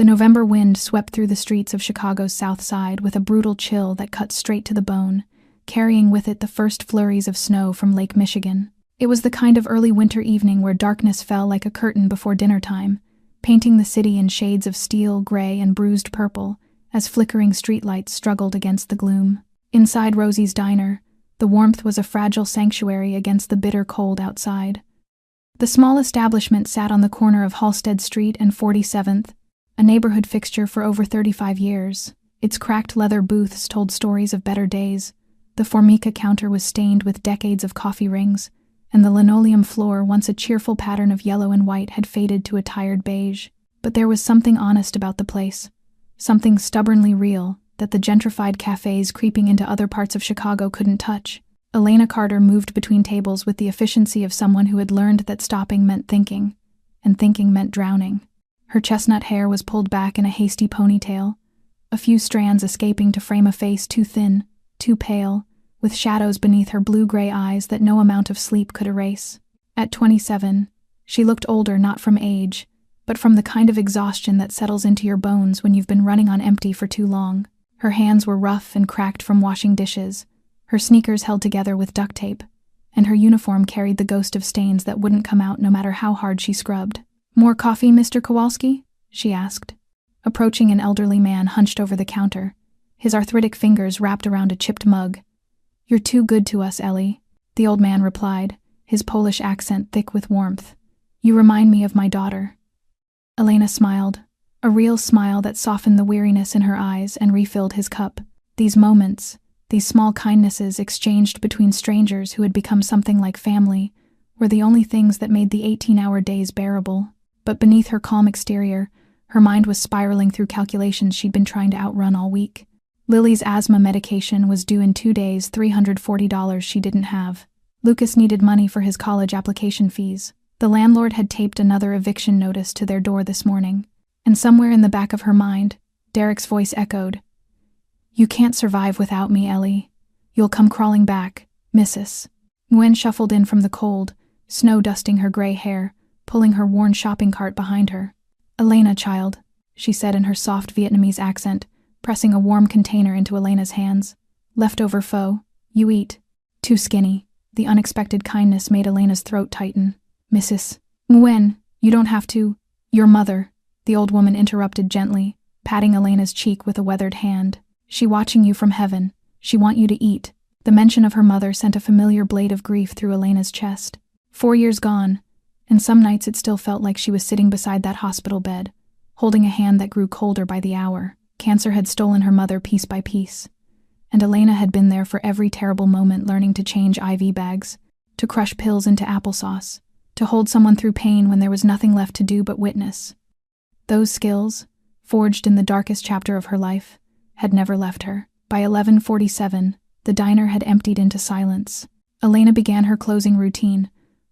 The November wind swept through the streets of Chicago's South Side with a brutal chill that cut straight to the bone, carrying with it the first flurries of snow from Lake Michigan. It was the kind of early winter evening where darkness fell like a curtain before dinner time, painting the city in shades of steel, gray, and bruised purple as flickering streetlights struggled against the gloom. Inside Rosie's diner, the warmth was a fragile sanctuary against the bitter cold outside. The small establishment sat on the corner of Halsted Street and 47th, a neighborhood fixture for over 35 years. Its cracked leather booths told stories of better days. The Formica counter was stained with decades of coffee rings, and the linoleum floor, once a cheerful pattern of yellow and white, had faded to a tired beige. But there was something honest about the place, something stubbornly real, that the gentrified cafes creeping into other parts of Chicago couldn't touch. Elena Carter moved between tables with the efficiency of someone who had learned that stopping meant thinking, and thinking meant drowning. Her chestnut hair was pulled back in a hasty ponytail, a few strands escaping to frame a face too thin, too pale, with shadows beneath her blue-gray eyes that no amount of sleep could erase. At 27, she looked older not from age, but from the kind of exhaustion that settles into your bones when you've been running on empty for too long. Her hands were rough and cracked from washing dishes, her sneakers held together with duct tape, and her uniform carried the ghost of stains that wouldn't come out no matter how hard she scrubbed. "More coffee, Mr. Kowalski?" she asked, approaching an elderly man hunched over the counter, his arthritic fingers wrapped around a chipped mug. "You're too good to us, Ellie," the old man replied, his Polish accent thick with warmth. "You remind me of my daughter." Elena smiled, a real smile that softened the weariness in her eyes and refilled his cup. These moments, these small kindnesses exchanged between strangers who had become something like family, were the only things that made the 18-hour days bearable. But beneath her calm exterior, her mind was spiraling through calculations she'd been trying to outrun all week. Lily's asthma medication was due in 2 days, $340 she didn't have. Lucas needed money for his college application fees. The landlord had taped another eviction notice to their door this morning. And somewhere in the back of her mind, Derek's voice echoed, "You can't survive without me, Ellie. You'll come crawling back, Mrs." Nguyen shuffled in from the cold, snow dusting her gray hair, pulling her worn shopping cart behind her. "Elena, child," she said in her soft Vietnamese accent, pressing a warm container into Elena's hands. "Leftover pho. You eat." "Too skinny." The unexpected kindness made Elena's throat tighten. "Mrs. Nguyen, you don't have to." "Your mother," the old woman interrupted gently, patting Elena's cheek with a weathered hand. "She watching you from heaven. She want you to eat." The mention of her mother sent a familiar blade of grief through Elena's chest. 4 years gone, and some nights it still felt like she was sitting beside that hospital bed, holding a hand that grew colder by the hour. Cancer had stolen her mother piece by piece, and Elena had been there for every terrible moment, learning to change IV bags, to crush pills into applesauce, to hold someone through pain when there was nothing left to do but witness. Those skills, forged in the darkest chapter of her life, had never left her. By 11:47, the diner had emptied into silence. Elena began her closing routine,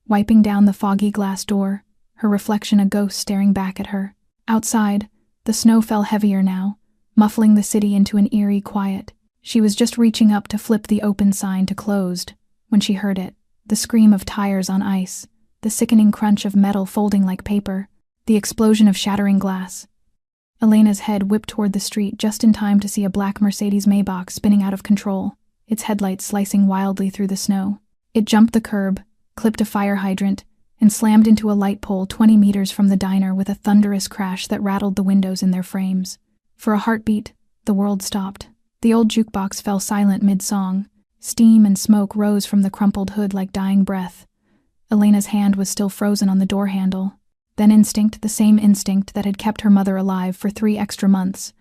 wiping down the foggy glass door, her reflection a ghost staring back at her. Outside, the snow fell heavier now, muffling the city into an eerie quiet. She was just reaching up to flip the open sign to closed when she heard it, the scream of tires on ice, the sickening crunch of metal folding like paper, the explosion of shattering glass. Elena's head whipped toward the street just in time to see a black Mercedes Maybach spinning out of control, its headlights slicing wildly through the snow. It jumped the curb, clipped a fire hydrant, and slammed into a light pole 20 meters from the diner with a thunderous crash that rattled the windows in their frames. For a heartbeat, the world stopped. The old jukebox fell silent mid-song. Steam and smoke rose from the crumpled hood like dying breath. Elena's hand was still frozen on the door handle. Then instinct, the same instinct that had kept her mother alive for 3 extra months,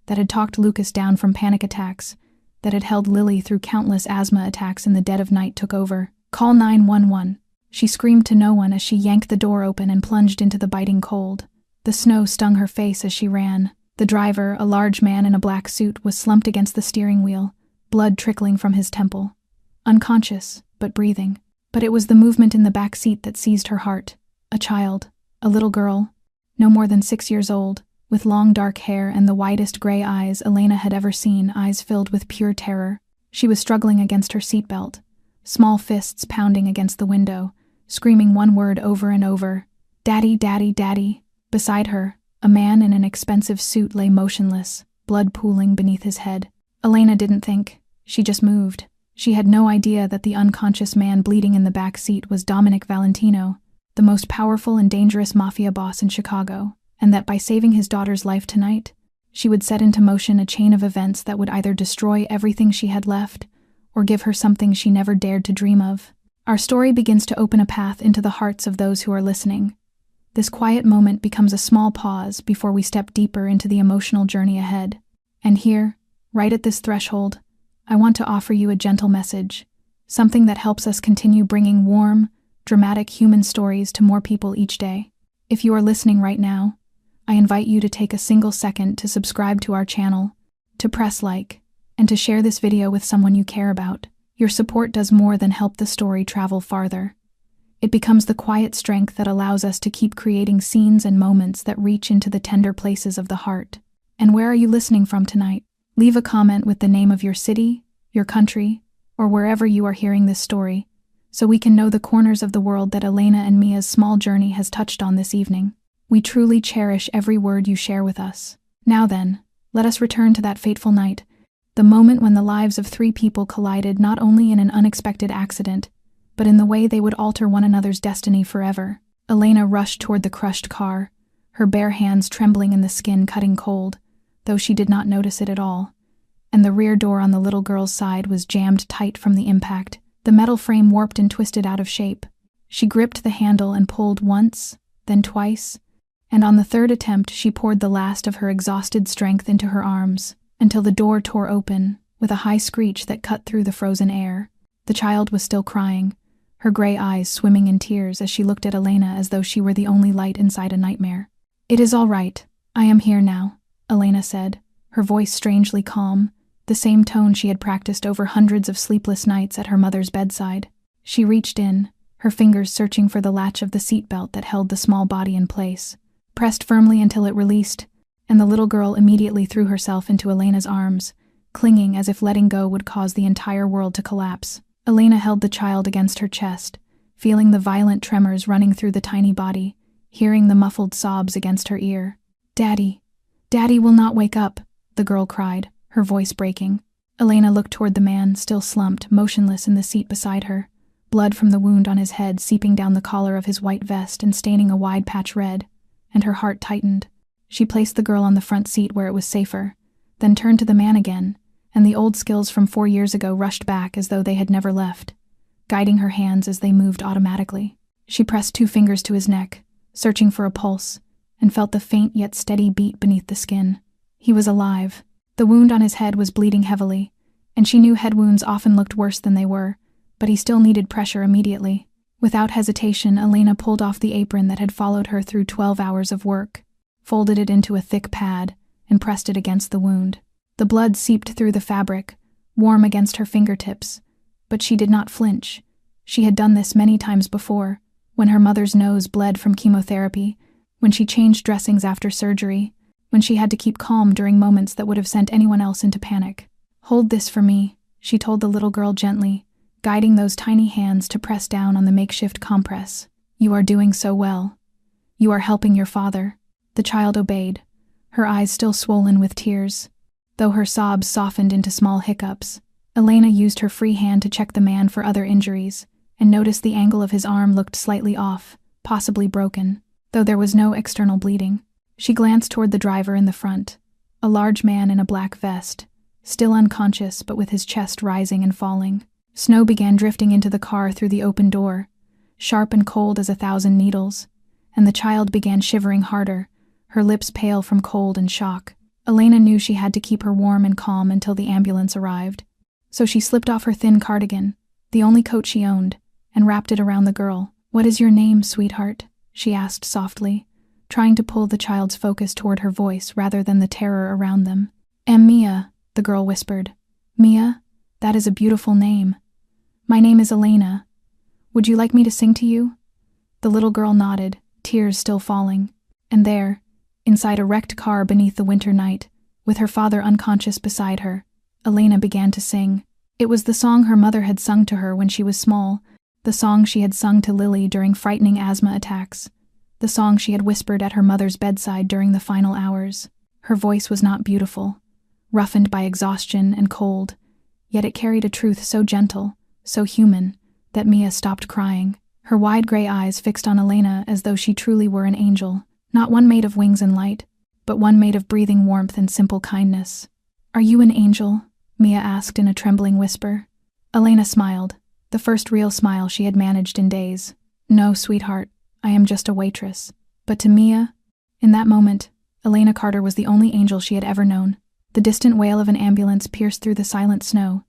that had talked Lucas down from panic attacks, that had held Lily through countless asthma attacks in the dead of night, took over. "Call 911. She screamed to no one as she yanked the door open and plunged into the biting cold. The snow stung her face as she ran. The driver, a large man in a black suit, was slumped against the steering wheel, blood trickling from his temple. Unconscious, but breathing. But it was the movement in the back seat that seized her heart. A child, a little girl, no more than 6 years old, with long dark hair and the widest gray eyes Elena had ever seen, eyes filled with pure terror. She was struggling against her seatbelt, small fists pounding against the window, screaming one word over and over, "Daddy, Daddy, Daddy." Beside her, A man in an expensive suit lay motionless, blood pooling beneath his head. Elena didn't think. She just moved. She had no idea that the unconscious man bleeding in the back seat was Dominic Valentino, the most powerful and dangerous mafia boss in Chicago, and that by saving his daughter's life tonight, she would set into motion a chain of events that would either destroy everything she had left or give her something she never dared to dream of. Our story begins to open a path into the hearts of those who are listening. This quiet moment becomes a small pause before we step deeper into the emotional journey ahead. And here, right at this threshold, I want to offer you a gentle message, something that helps us continue bringing warm, dramatic human stories to more people each day. If you are listening right now, I invite you to take a single second to subscribe to our channel, to press like, and to share this video with someone you care about. Your support does more than help the story travel farther. It becomes the quiet strength that allows us to keep creating scenes and moments that reach into the tender places of the heart. And where are you listening from tonight? Leave a comment with the name of your city, your country, or wherever you are hearing this story, so we can know the corners of the world that Elena and Mia's small journey has touched on this evening. We truly cherish every word you share with us. Now then, let us return to that fateful night, the moment when the lives of 3 people collided not only in an unexpected accident, but in the way they would alter one another's destiny forever. Elena rushed toward the crushed car, her bare hands trembling in the skin cutting cold, though she did not notice it at all, and the rear door on the little girl's side was jammed tight from the impact. The metal frame warped and twisted out of shape. She gripped the handle and pulled once, then twice, and on the third attempt she poured the last of her exhausted strength into her arms, until the door tore open, with a high screech that cut through the frozen air. The child was still crying, her gray eyes swimming in tears as she looked at Elena as though she were the only light inside a nightmare. "It is all right. I am here now," Elena said, her voice strangely calm, the same tone she had practiced over hundreds of sleepless nights at her mother's bedside. She reached in, her fingers searching for the latch of the seatbelt that held the small body in place, pressed firmly until it released, and the little girl immediately threw herself into Elena's arms, clinging as if letting go would cause the entire world to collapse. Elena held the child against her chest, feeling the violent tremors running through the tiny body, hearing the muffled sobs against her ear. "Daddy! Daddy will not wake up," the girl cried, her voice breaking. Elena looked toward the man, still slumped, motionless in the seat beside her, blood from the wound on his head seeping down the collar of his white vest and staining a wide patch red, and her heart tightened. She placed the girl on the front seat where it was safer, then turned to the man again, and the old skills from 4 years ago rushed back as though they had never left, guiding her hands as they moved automatically. She pressed 2 fingers to his neck, searching for a pulse, and felt the faint yet steady beat beneath the skin. He was alive. The wound on his head was bleeding heavily, and she knew head wounds often looked worse than they were, but he still needed pressure immediately. Without hesitation, Elena pulled off the apron that had followed her through 12 hours of work, folded it into a thick pad, and pressed it against the wound. The blood seeped through the fabric, warm against her fingertips, but she did not flinch. She had done this many times before, when her mother's nose bled from chemotherapy, when she changed dressings after surgery, when she had to keep calm during moments that would have sent anyone else into panic. "Hold this for me," she told the little girl gently, guiding those tiny hands to press down on the makeshift compress. "You are doing so well. You are helping your father." The child obeyed, her eyes still swollen with tears, though her sobs softened into small hiccups. Elena used her free hand to check the man for other injuries, and noticed the angle of his arm looked slightly off, possibly broken, though there was no external bleeding. She glanced toward the driver in the front, a large man in a black vest, still unconscious but with his chest rising and falling. Snow began drifting into the car through the open door, sharp and cold as 1,000 needles, and the child began shivering harder, her lips pale from cold and shock. Elena knew she had to keep her warm and calm until the ambulance arrived, so she slipped off her thin cardigan, the only coat she owned, and wrapped it around the girl. "What is your name, sweetheart?" she asked softly, trying to pull the child's focus toward her voice rather than the terror around them. "Am Mia," the girl whispered. "Mia? That is a beautiful name." "My name is Elena. Would you like me to sing to you?" The little girl nodded, tears still falling. And there, inside a wrecked car beneath the winter night, with her father unconscious beside her, Elena began to sing. It was the song her mother had sung to her when she was small, the song she had sung to Lily during frightening asthma attacks, the song she had whispered at her mother's bedside during the final hours. Her voice was not beautiful, roughened by exhaustion and cold, yet it carried a truth so gentle, so human, that Mia stopped crying, her wide gray eyes fixed on Elena as though she truly were an angel, not one made of wings and light, but one made of breathing warmth and simple kindness. "Are you an angel?" Mia asked in a trembling whisper. Elena smiled, the first real smile she had managed in days. "No, sweetheart, I am just a waitress." But to Mia, in that moment, Elena Carter was the only angel she had ever known. The distant wail of an ambulance pierced through the silent snow,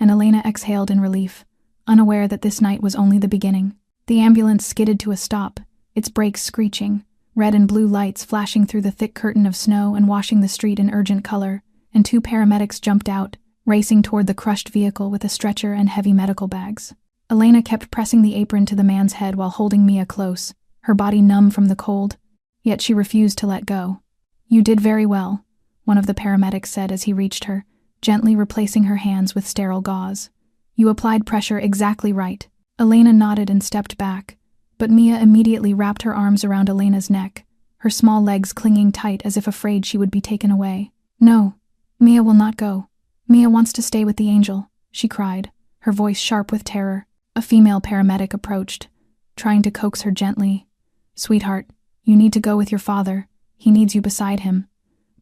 and Elena exhaled in relief, unaware that this night was only the beginning. The ambulance skidded to a stop, its brakes screeching, red and blue lights flashing through the thick curtain of snow and washing the street in urgent color, and two paramedics jumped out, racing toward the crushed vehicle with a stretcher and heavy medical bags. Elena kept pressing the apron to the man's head while holding Mia close, her body numb from the cold, yet she refused to let go. "You did very well," one of the paramedics said as he reached her, gently replacing her hands with sterile gauze. "You applied pressure exactly right." Elena nodded and stepped back, but Mia immediately wrapped her arms around Elena's neck, her small legs clinging tight as if afraid she would be taken away. "No, Mia will not go. Mia wants to stay with the angel," she cried, her voice sharp with terror. A female paramedic approached, trying to coax her gently. "Sweetheart, you need to go with your father. He needs you beside him."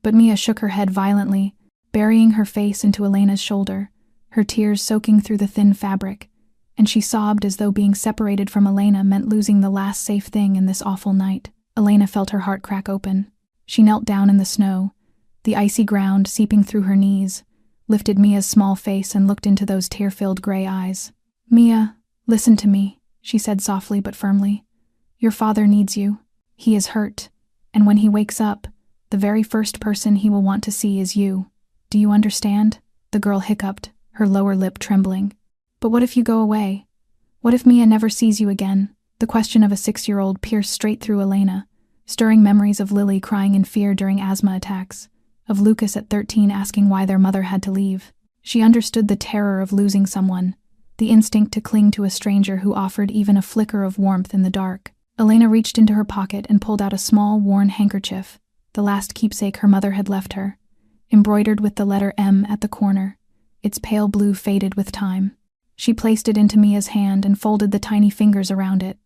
But Mia shook her head violently, burying her face into Elena's shoulder, her tears soaking through the thin fabric, and she sobbed as though being separated from Elena meant losing the last safe thing in this awful night. Elena felt her heart crack open. She knelt down in the snow, the icy ground seeping through her knees, lifted Mia's small face and looked into those tear-filled gray eyes. "Mia, listen to me," she said softly but firmly. "Your father needs you. He is hurt, and when he wakes up, the very first person he will want to see is you. Do you understand?" The girl hiccuped, her lower lip trembling. "But what if you go away? What if Mia never sees you again?" The question of a 6-year-old pierced straight through Elena, stirring memories of Lily crying in fear during asthma attacks, of Lucas at 13 asking why their mother had to leave. She understood the terror of losing someone, the instinct to cling to a stranger who offered even a flicker of warmth in the dark. Elena reached into her pocket and pulled out a small, worn handkerchief, the last keepsake her mother had left her, embroidered with the letter M at the corner, its pale blue faded with time. She placed it into Mia's hand and folded the tiny fingers around it.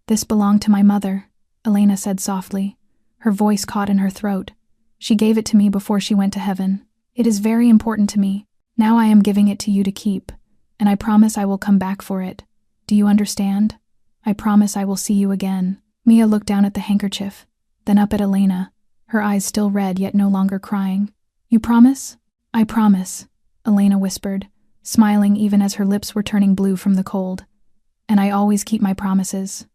"This belonged to my mother," Elena said softly, her voice caught in her throat. "She gave it to me before she went to heaven. It is very important to me. Now I am giving it to you to keep, and I promise I will come back for it. Do you understand? I promise I will see you again." Mia looked down at the handkerchief, then up at Elena, her eyes still red yet no longer crying. "You promise?" "I promise," Elena whispered, smiling even as her lips were turning blue from the cold. "And I always keep my promises."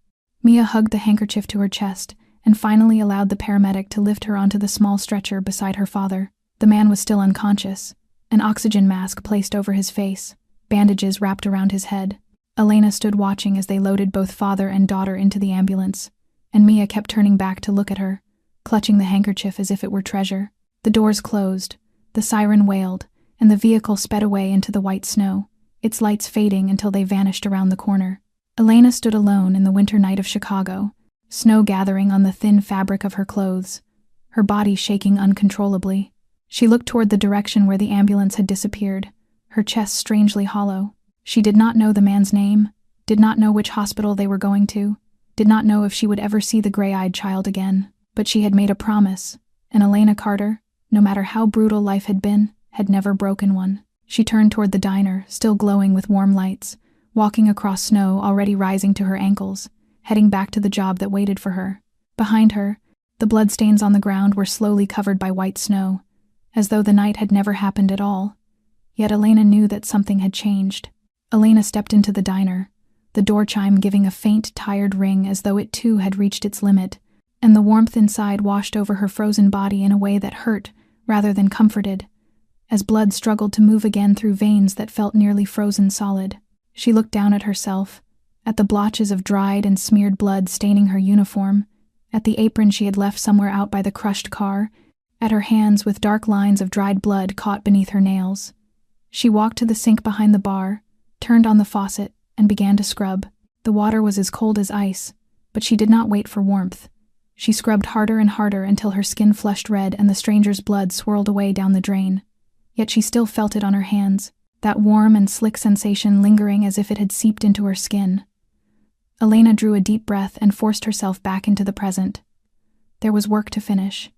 Mia hugged the handkerchief to her chest and finally allowed the paramedic to lift her onto the small stretcher beside her father. The man was still unconscious, an oxygen mask placed over his face, bandages wrapped around his head. Elena stood watching as they loaded both father and daughter into the ambulance, and Mia kept turning back to look at her, clutching the handkerchief as if it were treasure. The doors closed, the siren wailed, and the vehicle sped away into the white snow, its lights fading until they vanished around the corner. Elena stood alone in the winter night of Chicago, snow gathering on the thin fabric of her clothes, her body shaking uncontrollably. She looked toward the direction where the ambulance had disappeared, her chest strangely hollow. She did not know the man's name, did not know which hospital they were going to, did not know if she would ever see the gray-eyed child again. But she had made a promise, and Elena Carter, no matter how brutal life had been, had never broken one. She turned toward the diner, still glowing with warm lights, walking across snow already rising to her ankles, heading back to the job that waited for her. Behind her, the bloodstains on the ground were slowly covered by white snow, as though the night had never happened at all. Yet Elena knew that something had changed. Elena stepped into the diner, the door chime giving a faint, tired ring as though it too had reached its limit, and the warmth inside washed over her frozen body in a way that hurt rather than comforted, as blood struggled to move again through veins that felt nearly frozen solid. She looked down at herself, at the blotches of dried and smeared blood staining her uniform, at the apron she had left somewhere out by the crushed car, at her hands with dark lines of dried blood caught beneath her nails. She walked to the sink behind the bar, turned on the faucet, and began to scrub. The water was as cold as ice, But she did not wait for warmth. She scrubbed harder and harder until her skin flushed red and the stranger's blood swirled away down the drain. Yet she still felt it on her hands, that warm and slick sensation lingering as if it had seeped into her skin. Elena drew a deep breath and forced herself back into the present. There was work to finish.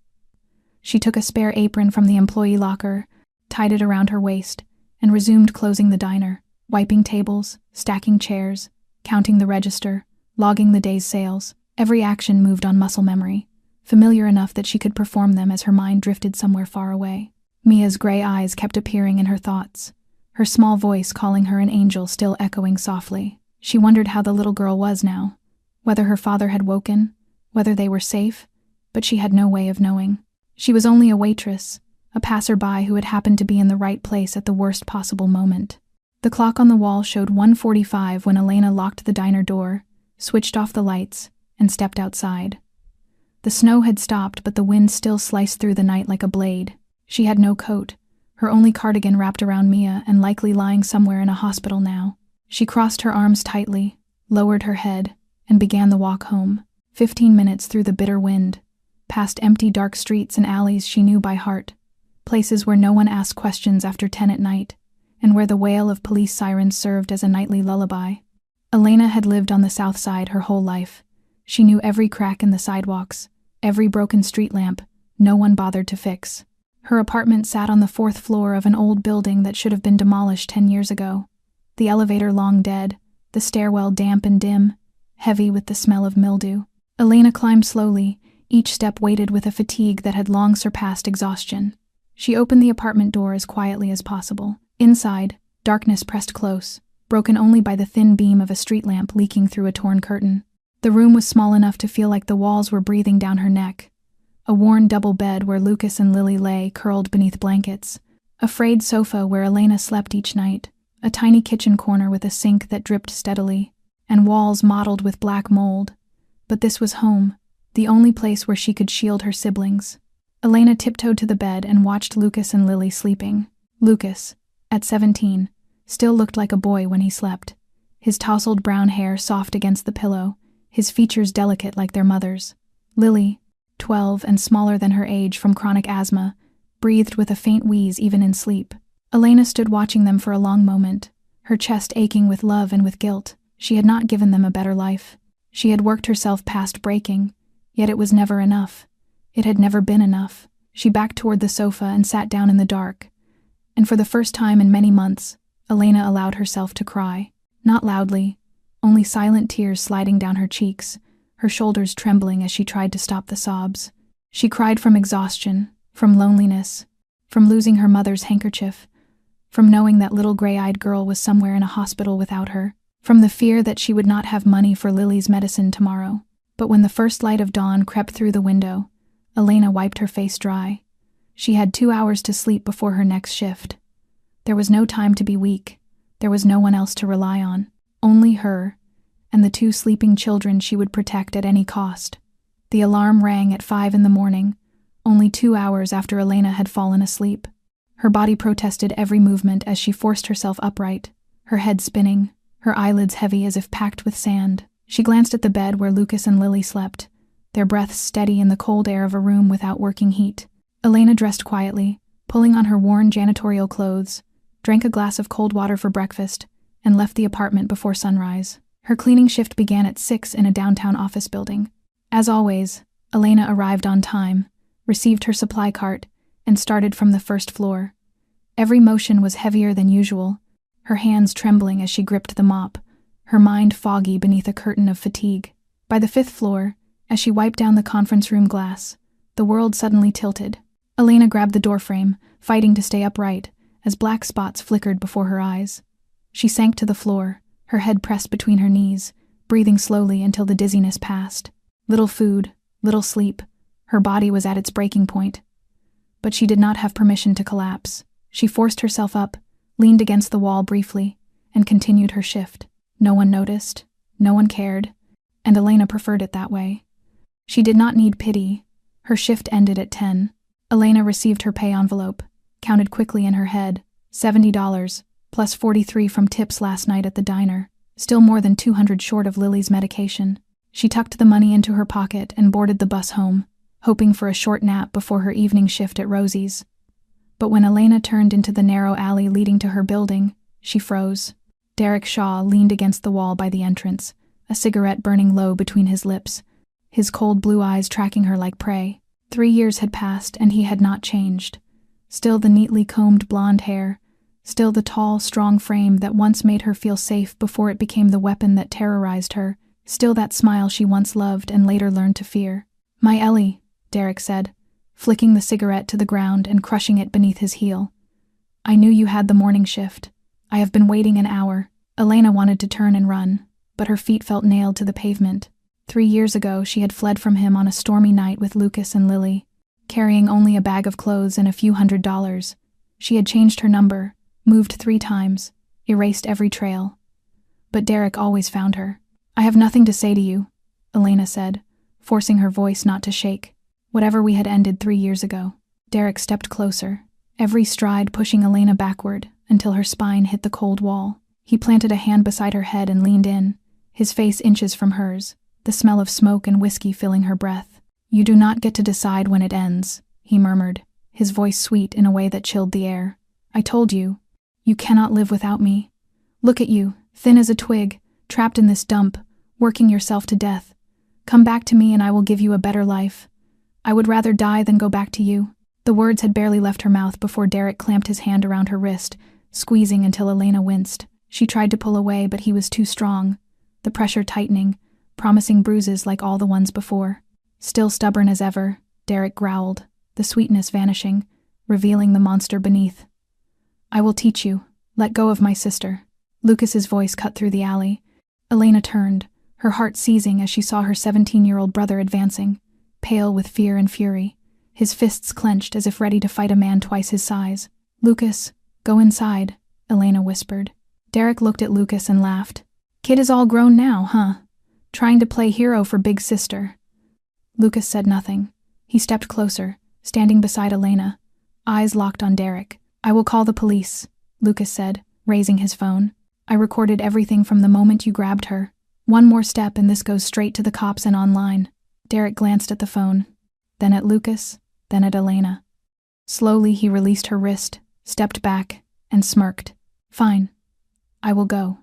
She took a spare apron from the employee locker, tied it around her waist, and resumed closing the diner, wiping tables, stacking chairs, counting the register, logging the day's sales. Every action moved on muscle memory, familiar enough that she could perform them as her mind drifted somewhere far away. Mia's gray eyes kept appearing in her thoughts, her small voice calling her an angel still echoing softly. She wondered how the little girl was now, whether her father had woken, whether they were safe, but she had no way of knowing. She was only a waitress, a passerby who had happened to be in the right place at the worst possible moment. The clock on the wall showed 1:45 when Elena locked the diner door, switched off the lights, and stepped outside. The snow had stopped, but the wind still sliced through the night like a blade. She had no coat, her only cardigan wrapped around Mia and likely lying somewhere in a hospital now. She crossed her arms tightly, lowered her head, and began the walk home. 15 minutes through the bitter wind, past empty dark streets and alleys she knew by heart, places where no one asked questions after 10 at night, and where the wail of police sirens served as a nightly lullaby. Elena had lived on the South Side her whole life. She knew every crack in the sidewalks, every broken street lamp no one bothered to fix. Her apartment sat on the 4th floor of an old building that should have been demolished 10 years ago. The elevator long dead, the stairwell damp and dim, heavy with the smell of mildew. Elena climbed slowly, each step weighted with a fatigue that had long surpassed exhaustion. She opened the apartment door as quietly as possible. Inside, darkness pressed close, broken only by the thin beam of a street lamp leaking through a torn curtain. The room was small enough to feel like the walls were breathing down her neck. A worn double bed where Lucas and Lily lay curled beneath blankets. A frayed sofa where Elena slept each night. A tiny kitchen corner with a sink that dripped steadily, and walls mottled with black mold. But this was home, the only place where she could shield her siblings. Elena tiptoed to the bed and watched Lucas and Lily sleeping. Lucas, at 17, still looked like a boy when he slept. His tousled brown hair soft against the pillow, his features delicate like their mother's. Lily, 12 and smaller than her age from chronic asthma, breathed with a faint wheeze even in sleep. Elena stood watching them for a long moment, her chest aching with love and with guilt. She had not given them a better life. She had worked herself past breaking, yet it was never enough. It had never been enough. She backed toward the sofa and sat down in the dark. And for the first time in many months, Elena allowed herself to cry. Not loudly, only silent tears sliding down her cheeks, her shoulders trembling as she tried to stop the sobs. She cried from exhaustion, from loneliness, from losing her mother's handkerchief, from knowing that little gray-eyed girl was somewhere in a hospital without her, from the fear that she would not have money for Lily's medicine tomorrow. But when the first light of dawn crept through the window, Elena wiped her face dry. She had 2 hours to sleep before her next shift. There was no time to be weak. There was no one else to rely on. Only her, and the 2 sleeping children she would protect at any cost. The alarm rang at 5 in the morning, only 2 hours after Elena had fallen asleep. Her body protested every movement as she forced herself upright, her head spinning, her eyelids heavy as if packed with sand. She glanced at the bed where Lucas and Lily slept, their breaths steady in the cold air of a room without working heat. Elena dressed quietly, pulling on her worn janitorial clothes, drank a glass of cold water for breakfast, and left the apartment before sunrise. Her cleaning shift began at 6 in a downtown office building. As always, Elena arrived on time, received her supply cart, and started from the 1st floor. Every motion was heavier than usual, her hands trembling as she gripped the mop, her mind foggy beneath a curtain of fatigue. By the 5th floor, as she wiped down the conference room glass, the world suddenly tilted. Elena grabbed the doorframe, fighting to stay upright, as black spots flickered before her eyes. She sank to the floor, her head pressed between her knees, breathing slowly until the dizziness passed. Little food, little sleep. Her body was at its breaking point. But she did not have permission to collapse. She forced herself up, leaned against the wall briefly, and continued her shift. No one noticed, no one cared, and Elena preferred it that way. She did not need pity. Her shift ended at 10. Elena received her pay envelope, counted quickly in her head, $70, plus 43 from tips last night at the diner, still more than 200 short of Lily's medication. She tucked the money into her pocket and boarded the bus home, hoping for a short nap before her evening shift at Rosie's. But when Elena turned into the narrow alley leading to her building, she froze. Derek Shaw leaned against the wall by the entrance, a cigarette burning low between his lips, his cold blue eyes tracking her like prey. 3 years had passed and he had not changed. Still the neatly combed blonde hair, still the tall, strong frame that once made her feel safe before it became the weapon that terrorized her, still that smile she once loved and later learned to fear. "My Ellie," Derek said, flicking the cigarette to the ground and crushing it beneath his heel. "I knew you had the morning shift. I have been waiting an hour." Elena wanted to turn and run, but her feet felt nailed to the pavement. 3 years ago, she had fled from him on a stormy night with Lucas and Lily, carrying only a bag of clothes and a few $100s. She had changed her number, moved 3 times, erased every trail. But Derek always found her. "I have nothing to say to you," Elena said, forcing her voice not to shake. "Whatever we had ended 3 years ago." Derek stepped closer, every stride pushing Elena backward until her spine hit the cold wall. He planted a hand beside her head and leaned in, his face inches from hers, the smell of smoke and whiskey filling her breath. "You do not get to decide when it ends," he murmured, his voice sweet in a way that chilled the air. "I told you, you cannot live without me. Look at you, thin as a twig, trapped in this dump, working yourself to death. Come back to me and I will give you a better life. I would rather die than go back to you." The words had barely left her mouth before Derek clamped his hand around her wrist, squeezing until Elena winced. She tried to pull away, but he was too strong, the pressure tightening, promising bruises like all the ones before. Still stubborn as ever, Derek growled, the sweetness vanishing, revealing the monster beneath. "I will teach you. Let go of my sister." Lucas's voice cut through the alley. Elena turned, her heart seizing as she saw her 17-year-old brother advancing, pale with fear and fury, his fists clenched as if ready to fight a man twice his size. "Lucas, go inside," Elena whispered. Derek looked at Lucas and laughed. "Kid is all grown now, huh? Trying to play hero for big sister." Lucas said nothing. He stepped closer, standing beside Elena, eyes locked on Derek. "I will call the police," Lucas said, raising his phone. "I recorded everything from the moment you grabbed her. One more step and this goes straight to the cops and online." Derek glanced at the phone, then at Lucas, then at Elena. Slowly he released her wrist, stepped back, and smirked. "Fine. I will go.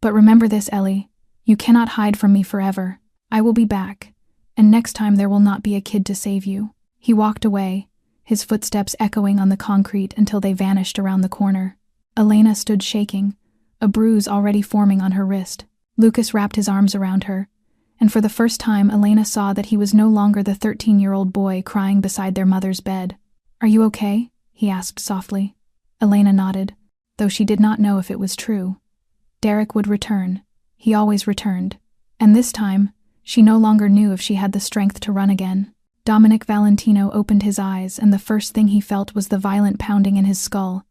But remember this, Ellie. You cannot hide from me forever. I will be back, and next time there will not be a kid to save you." He walked away, his footsteps echoing on the concrete until they vanished around the corner. Elena stood shaking, a bruise already forming on her wrist. Lucas wrapped his arms around her, and for the first time Elena saw that he was no longer the 13-year-old boy crying beside their mother's bed. "Are you okay?" he asked softly. Elena nodded, though she did not know if it was true. Derek would return. He always returned. And this time, she no longer knew if she had the strength to run again. Dominic Valentino opened his eyes, and the first thing he felt was the violent pounding in his skull,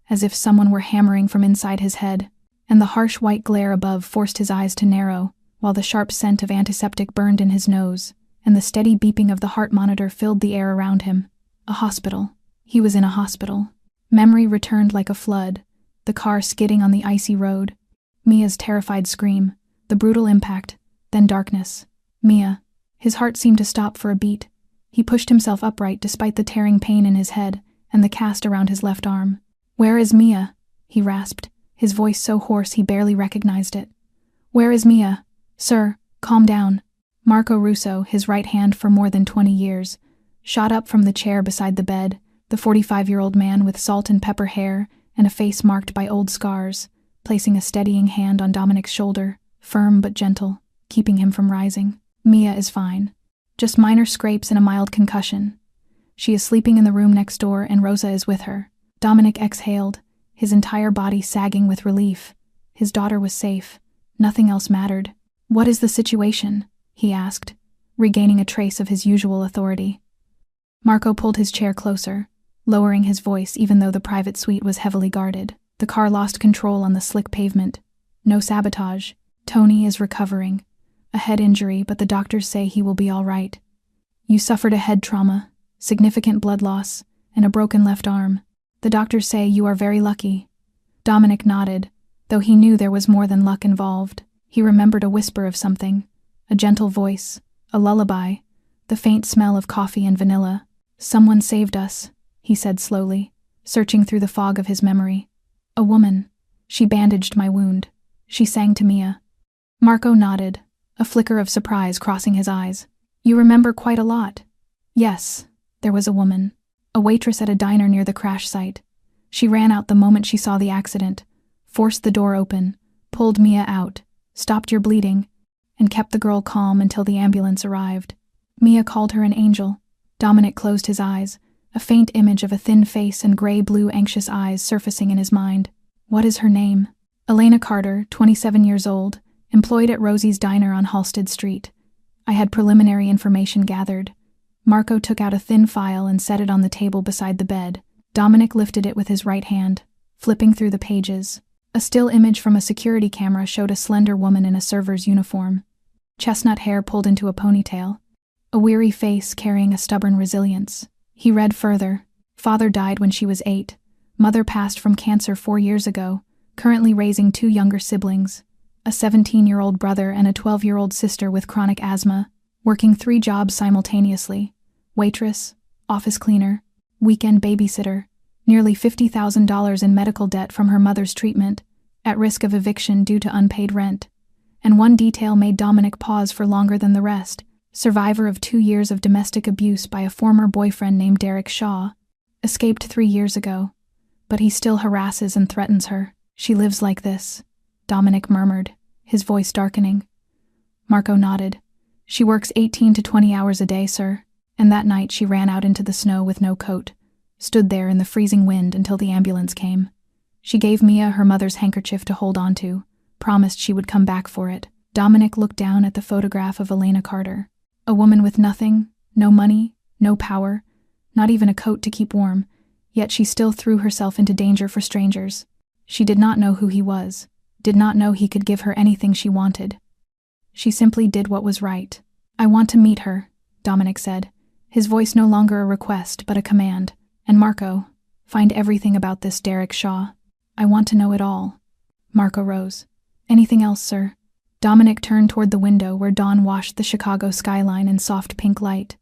as if someone were hammering from inside his head, and the harsh white glare above forced his eyes to narrow, while the sharp scent of antiseptic burned in his nose, and the steady beeping of the heart monitor filled the air around him. A hospital. He was in a hospital. Memory returned like a flood, the car skidding on the icy road. Mia's terrified scream, the brutal impact, then darkness. Mia. His heart seemed to stop for a beat. He pushed himself upright despite the tearing pain in his head and the cast around his left arm. "Where is Mia?" he rasped, his voice so hoarse he barely recognized it. "Where is Mia? Sir, calm down." Marco Russo, his right hand for more than 20 years, shot up from the chair beside the bed, the 45-year-old man with salt and pepper hair and a face marked by old scars, placing a steadying hand on Dominic's shoulder, firm but gentle, keeping him from rising. "Mia is fine. Just minor scrapes and a mild concussion. She is sleeping in the room next door and Rosa is with her." Dominic exhaled, his entire body sagging with relief. His daughter was safe. Nothing else mattered. "What is the situation?" he asked, regaining a trace of his usual authority. Marco pulled his chair closer, lowering his voice even though the private suite was heavily guarded. "The car lost control on the slick pavement. No sabotage. Tony is recovering. A head injury, but the doctors say he will be all right. You suffered a head trauma, significant blood loss, and a broken left arm. The doctors say you are very lucky." Dominic nodded, though he knew there was more than luck involved. He remembered a whisper of something, A gentle voice, a lullaby, the faint smell of coffee and vanilla. "Someone saved us," he said slowly, searching through the fog of his memory. "A woman. She bandaged my wound." She sang to Mia. Marco nodded, a flicker of surprise crossing his eyes. "You remember quite a lot." "Yes, there was a woman. A waitress at a diner near the crash site. She ran out the moment she saw the accident, forced the door open, pulled Mia out, stopped your bleeding, and kept the girl calm until the ambulance arrived. Mia called her an angel." Dominic closed his eyes, a faint image of a thin face and gray-blue anxious eyes surfacing in his mind. "What is her name?" "Elena Carter, 27 years old, employed at Rosie's Diner on Halsted Street. I had preliminary information gathered." Marco took out a thin file and set it on the table beside the bed. Dominic lifted it with his right hand, flipping through the pages. A still image from a security camera showed a slender woman in a server's uniform. Chestnut hair pulled into a ponytail. A weary face carrying a stubborn resilience. He read further. "Father died when she was 8. Mother passed from cancer 4 years ago, currently raising 2 younger siblings. A 17-year-old brother and a 12-year-old sister with chronic asthma, working 3 jobs simultaneously. Waitress, office cleaner, weekend babysitter, nearly $50,000 in medical debt from her mother's treatment, at risk of eviction due to unpaid rent." And one detail made Dominic pause for longer than the rest. "Survivor of 2 years of domestic abuse by a former boyfriend named Derek Shaw. Escaped 3 years ago. But he still harasses and threatens her. She lives like this," Dominic murmured, his voice darkening. Marco nodded. "She works 18 to 20 hours a day, sir. And that night she ran out into the snow with no coat. Stood there in the freezing wind until the ambulance came. She gave Mia her mother's handkerchief to hold on to, promised she would come back for it." Dominic looked down at the photograph of Elena Carter. A woman with nothing, no money, no power, not even a coat to keep warm, yet she still threw herself into danger for strangers. She did not know who he was, did not know he could give her anything she wanted. She simply did what was right. "I want to meet her," Dominic said, his voice no longer a request but a command. "And Marco, find everything about this Derek Shaw. I want to know it all." Marco rose. "Anything else, sir?" Dominic turned toward the window where dawn washed the Chicago skyline in soft pink light.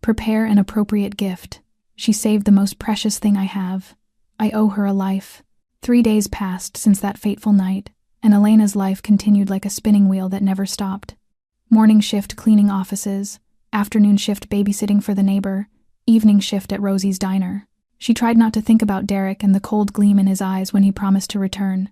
"Prepare an appropriate gift. She saved the most precious thing I have. I owe her a life." 3 days passed since that fateful night, and Elena's life continued like a spinning wheel that never stopped. Morning shift cleaning offices, afternoon shift babysitting for the neighbor, evening shift at Rosie's Diner. She tried not to think about Derek and the cold gleam in his eyes when he promised to return.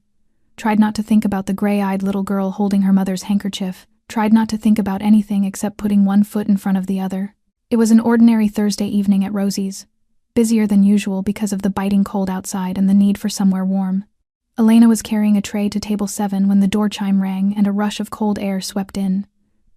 Tried not to think about the gray-eyed little girl holding her mother's handkerchief. Tried not to think about anything except putting one foot in front of the other. It was an ordinary Thursday evening at Rosie's, busier than usual because of the biting cold outside and the need for somewhere warm. Elena was carrying a tray to table 7 when the door chime rang and a rush of cold air swept in.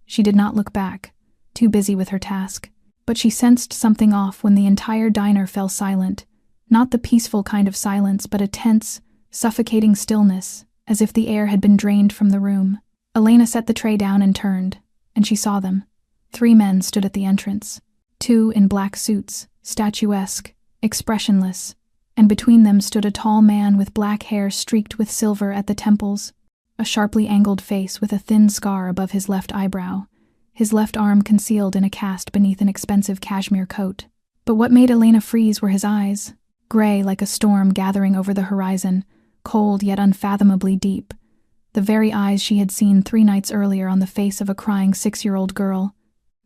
She did not look back, too busy with her task. But she sensed something off when the entire diner fell silent, not the peaceful kind of silence, but a tense, suffocating stillness, as if the air had been drained from the room. Elena set the tray down and turned, and she saw them. 3 men stood at the entrance. 2 in black suits, statuesque, expressionless, and between them stood a tall man with black hair streaked with silver at the temples, a sharply angled face with a thin scar above his left eyebrow, his left arm concealed in a cast beneath an expensive cashmere coat. But what made Elena freeze were his eyes, gray like a storm gathering over the horizon, cold yet unfathomably deep, the very eyes she had seen 3 nights earlier on the face of a crying 6-year-old girl.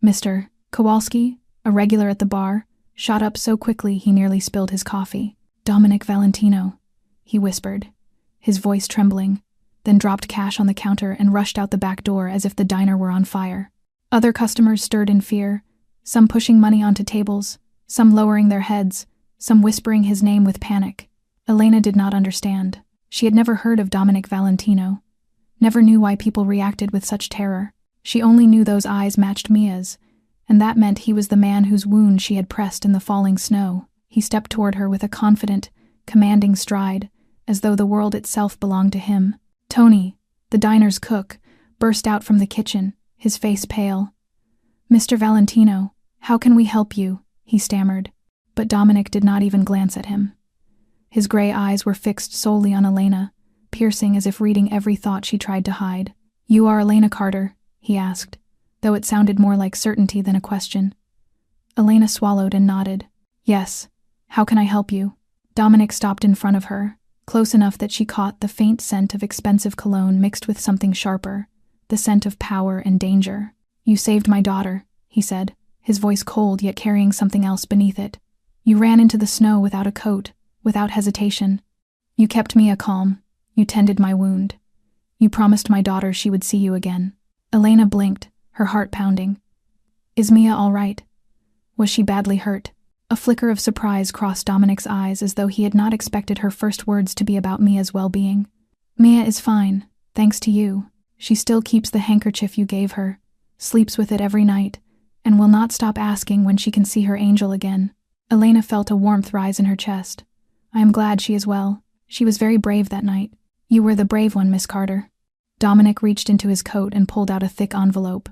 Mr. Kowalski, a regular at the bar, shot up so quickly he nearly spilled his coffee. "Dominic Valentino," he whispered, his voice trembling, then dropped cash on the counter and rushed out the back door as if the diner were on fire. Other customers stirred in fear, some pushing money onto tables, some lowering their heads, some whispering his name with panic. Elena did not understand. She had never heard of Dominic Valentino, never knew why people reacted with such terror. She only knew those eyes matched Mia's, and that meant he was the man whose wound she had pressed in the falling snow. He stepped toward her with a confident, commanding stride, as though the world itself belonged to him. Tony, the diner's cook, burst out from the kitchen, his face pale. "Mr. Valentino, how can we help you?" he stammered, but Dominic did not even glance at him. His gray eyes were fixed solely on Elena, piercing as if reading every thought she tried to hide. "You are Elena Carter?" he asked, though it sounded more like certainty than a question. Elena swallowed and nodded. Yes. How can I help you? Dominic stopped in front of her, close enough that she caught the faint scent of expensive cologne mixed with something sharper, the scent of power and danger. You saved my daughter, he said, his voice cold yet carrying something else beneath it. You ran into the snow without a coat, without hesitation. You kept Mia calm. You tended my wound. You promised my daughter she would see you again. Elena blinked, her heart pounding. Is Mia all right? Was she badly hurt? A flicker of surprise crossed Dominic's eyes as though he had not expected her first words to be about Mia's well-being. Mia is fine, thanks to you. She still keeps the handkerchief you gave her, sleeps with it every night, and will not stop asking when she can see her angel again. Elena felt a warmth rise in her chest. I am glad she is well. She was very brave that night. You were the brave one, Miss Carter. Dominic reached into his coat and pulled out a thick envelope.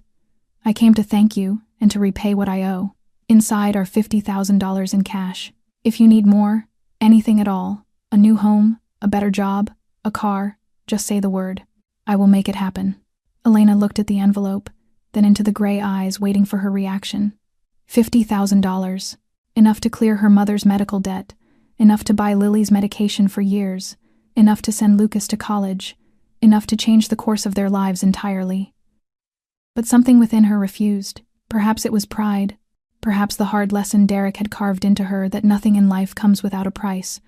I came to thank you and to repay what I owe. Inside are $50,000 in cash. If you need more, anything at all, a new home, a better job, a car, just say the word. I will make it happen. Elena looked at the envelope, then into the gray eyes waiting for her reaction. $50,000. Enough to clear her mother's medical debt, enough to buy Lily's medication for years, enough to send Lucas to college, enough to change the course of their lives entirely. But something within her refused. Perhaps it was pride. Perhaps the hard lesson Derek had carved into her that nothing in life comes without a price.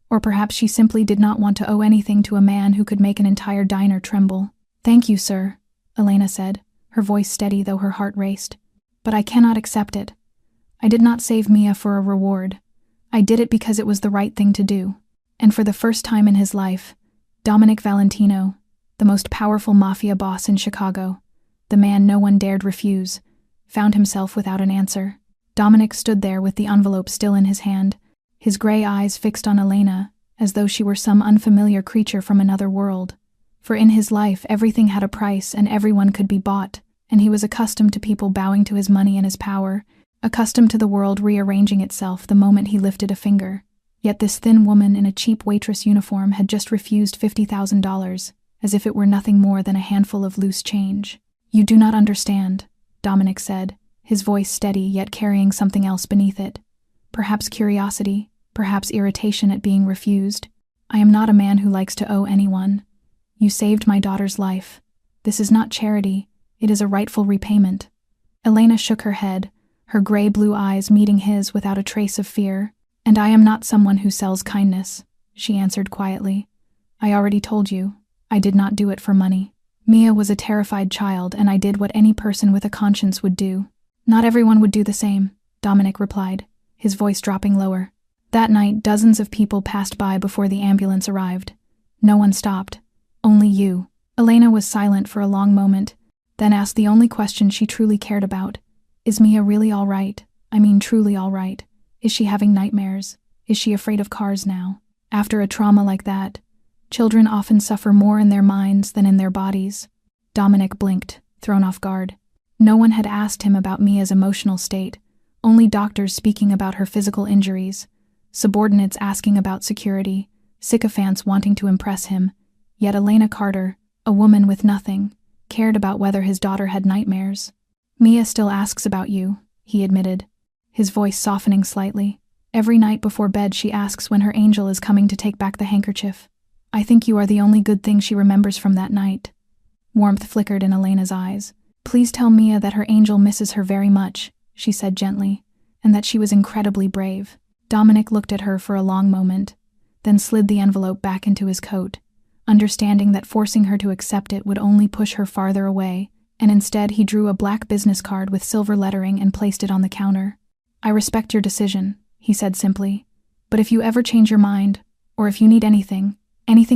Or perhaps she simply did not want to owe anything to a man who could make an entire diner tremble. Thank you, sir, Elena said, her voice steady though her heart raced. But I cannot accept it. I did not save Mia for a reward. I did it because it was the right thing to do. And for the first time in his life, Dominic Valentino, the most powerful mafia boss in Chicago, the man no one dared refuse, found himself without an answer. Dominic stood there with the envelope still in his hand, his gray eyes fixed on Elena, as though she were some unfamiliar creature from another world. For in his life everything had a price and everyone could be bought, and he was accustomed to people bowing to his money and his power, accustomed to the world rearranging itself the moment he lifted a finger. Yet this thin woman in a cheap waitress uniform had just refused $50,000, as if it were nothing more than a handful of loose change. You do not understand, Dominic said, his voice steady yet carrying something else beneath it. Perhaps curiosity, perhaps irritation at being refused. I am not a man who likes to owe anyone. You saved my daughter's life. This is not charity, it is a rightful repayment. Elena shook her head, her gray-blue eyes meeting his without a trace of fear. And I am not someone who sells kindness, she answered quietly. I already told you, I did not do it for money. Mia was a terrified child, and I did what any person with a conscience would do. Not everyone would do the same, Dominic replied, his voice dropping lower. That night, dozens of people passed by before the ambulance arrived. No one stopped. Only you. Elena was silent for a long moment, then asked the only question she truly cared about. Is Mia really all right? I mean, truly all right. Is she having nightmares? Is she afraid of cars now? After a trauma like that, children often suffer more in their minds than in their bodies. Dominic blinked, thrown off guard. No one had asked him about Mia's emotional state, only doctors speaking about her physical injuries, subordinates asking about security, sycophants wanting to impress him. Yet Elena Carter, a woman with nothing, cared about whether his daughter had nightmares. Mia still asks about you, he admitted, his voice softening slightly. Every night before bed she asks when her angel is coming to take back the handkerchief. I think you are the only good thing she remembers from that night. Warmth flickered in Elena's eyes. Please tell Mia that her angel misses her very much, she said gently, and that she was incredibly brave. Dominic looked at her for a long moment, then slid the envelope back into his coat, understanding that forcing her to accept it would only push her farther away, and instead he drew a black business card with silver lettering and placed it on the counter. I respect your decision, he said simply, but if you ever change your mind, or if you need anything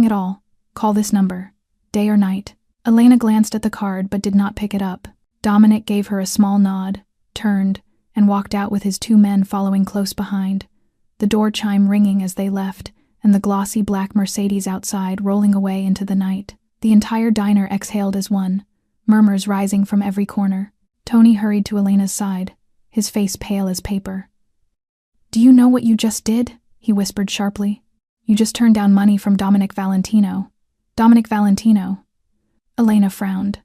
at all, call this number, day or night. Elena glanced at the card but did not pick it up. Dominic gave her a small nod, turned, and walked out with his two men following close behind, the door chime ringing as they left, and the glossy black Mercedes outside rolling away into the night. The entire diner exhaled as one, murmurs rising from every corner. Tony hurried to Elena's side, his face pale as paper. Do you know what you just did? He whispered sharply. You just turned down money from Dominic Valentino. Dominic Valentino. Elena frowned.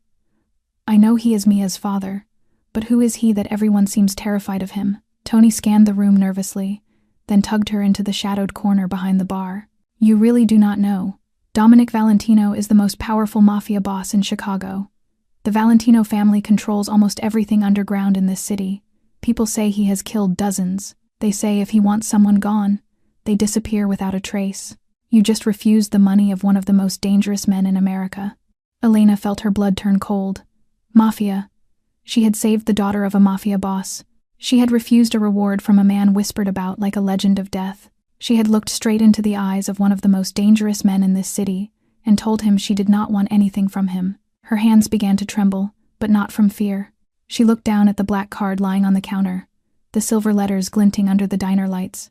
I know he is Mia's father, But who is he that everyone seems terrified of him? Tony scanned the room nervously, then tugged her into the shadowed corner behind the bar. You really do not know. Dominic Valentino is the most powerful mafia boss in Chicago. The Valentino family controls almost everything underground in this city. People say he has killed dozens. They say if he wants someone gone, they disappear without a trace. You just refused the money of one of the most dangerous men in America. Elena felt her blood turn cold. Mafia. She had saved the daughter of a mafia boss. She had refused a reward from a man whispered about like a legend of death. She had looked straight into the eyes of one of the most dangerous men in this city and told him she did not want anything from him. Her hands began to tremble, but not from fear. She looked down at the black card lying on the counter, the silver letters glinting under the diner lights.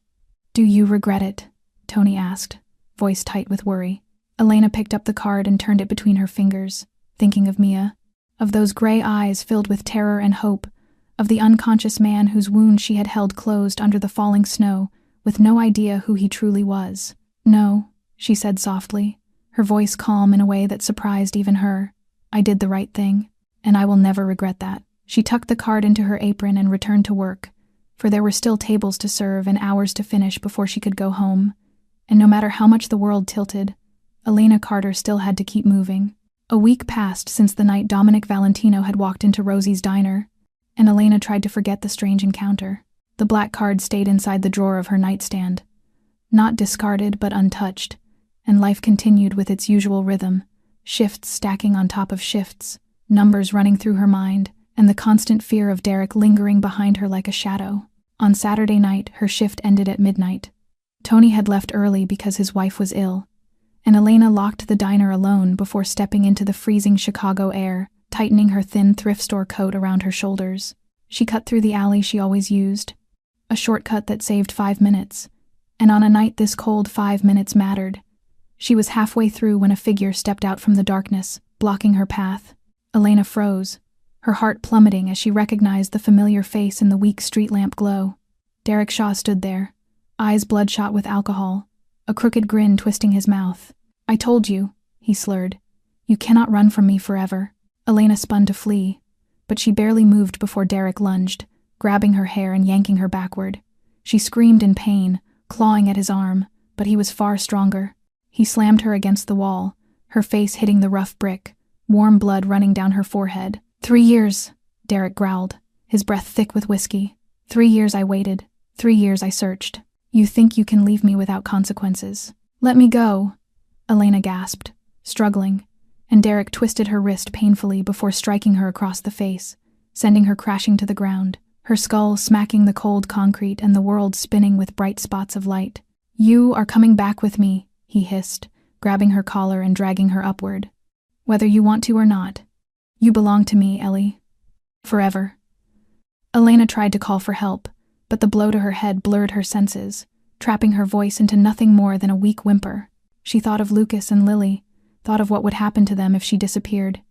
Do you regret it? Tony asked, voice tight with worry. Elena picked up the card and turned it between her fingers, thinking of Mia, of those gray eyes filled with terror and hope, of the unconscious man whose wound she had held closed under the falling snow, with no idea who he truly was. No, she said softly, her voice calm in a way that surprised even her. I did the right thing, and I will never regret that. She tucked the card into her apron and returned to work, for there were still tables to serve and hours to finish before she could go home. And no matter how much the world tilted, Elena Carter still had to keep moving. A week passed since the night Dominic Valentino had walked into Rosie's diner, and Elena tried to forget the strange encounter. The black card stayed inside the drawer of her nightstand, not discarded but untouched, and life continued with its usual rhythm, shifts stacking on top of shifts, numbers running through her mind, and the constant fear of Derek lingering behind her like a shadow. On Saturday night, her shift ended at midnight. Tony had left early because his wife was ill, and Elena locked the diner alone before stepping into the freezing Chicago air, tightening her thin thrift store coat around her shoulders. She cut through the alley she always used, a shortcut that saved 5 minutes, and on a night this cold 5 minutes mattered. She was halfway through when a figure stepped out from the darkness, blocking her path. Elena froze, her heart plummeting as she recognized the familiar face in the weak street lamp glow. Derek Shaw stood there, eyes bloodshot with alcohol, a crooked grin twisting his mouth. I told you, he slurred. You cannot run from me forever. Elena spun to flee, but she barely moved before Derek lunged, grabbing her hair and yanking her backward. She screamed in pain, clawing at his arm, but he was far stronger. He slammed her against the wall, her face hitting the rough brick, warm blood running down her forehead. 3 years, Derek growled, his breath thick with whiskey. 3 years I waited. 3 years I searched. You think you can leave me without consequences? Let me go, Elena gasped, struggling, and Derek twisted her wrist painfully before striking her across the face, sending her crashing to the ground, her skull smacking the cold concrete and the world spinning with bright spots of light. You are coming back with me, he hissed, grabbing her collar and dragging her upward. Whether you want to or not. You belong to me, Ellie. Forever. Elena tried to call for help, but the blow to her head blurred her senses, trapping her voice into nothing more than a weak whimper. She thought of Lucas and Lily, thought of what would happen to them if she disappeared,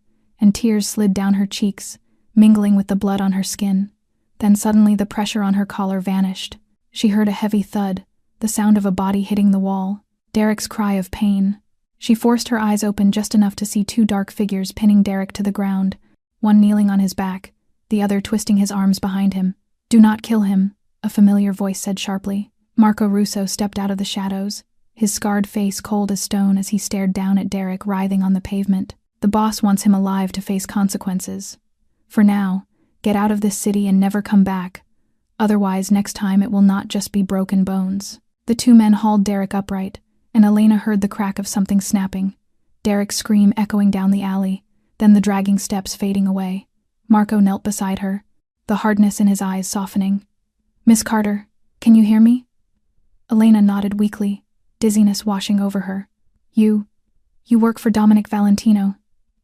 and tears slid down her cheeks, mingling with the blood on her skin. Then suddenly the pressure on her collar vanished. She heard a heavy thud, the sound of a body hitting the wall, Derek's cry of pain. She forced her eyes open just enough to see 2 dark figures pinning Derek to the ground, one kneeling on his back, the other twisting his arms behind him. Do not kill him, a familiar voice said sharply. Marco Russo stepped out of the shadows, his scarred face cold as stone as he stared down at Derek writhing on the pavement. The boss wants him alive to face consequences. For now, get out of this city and never come back. Otherwise, next time it will not just be broken bones. The 2 men hauled Derek upright, and Elena heard the crack of something snapping, Derek's scream echoing down the alley, then the dragging steps fading away. Marco knelt beside her, the hardness in his eyes softening. Miss Carter, can you hear me? Elena nodded weakly, dizziness washing over her. You work for Dominic Valentino.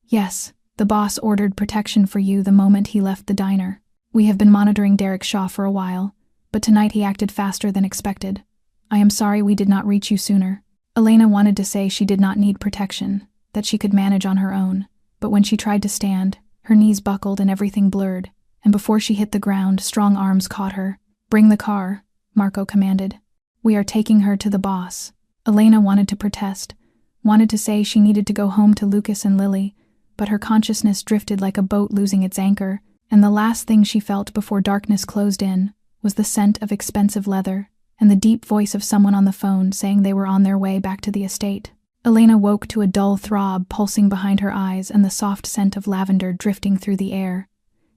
Yes, the boss ordered protection for you the moment he left the diner. We have been monitoring Derek Shaw for a while, but tonight he acted faster than expected. I am sorry we did not reach you sooner. Elena wanted to say she did not need protection, that she could manage on her own, but when she tried to stand, her knees buckled and everything blurred, and before she hit the ground, strong arms caught her. Bring the car, Marco commanded. We are taking her to the boss. Elena wanted to protest, wanted to say she needed to go home to Lucas and Lily, but her consciousness drifted like a boat losing its anchor, and the last thing she felt before darkness closed in was the scent of expensive leather and the deep voice of someone on the phone saying they were on their way back to the estate. Elena woke to a dull throb pulsing behind her eyes and the soft scent of lavender drifting through the air,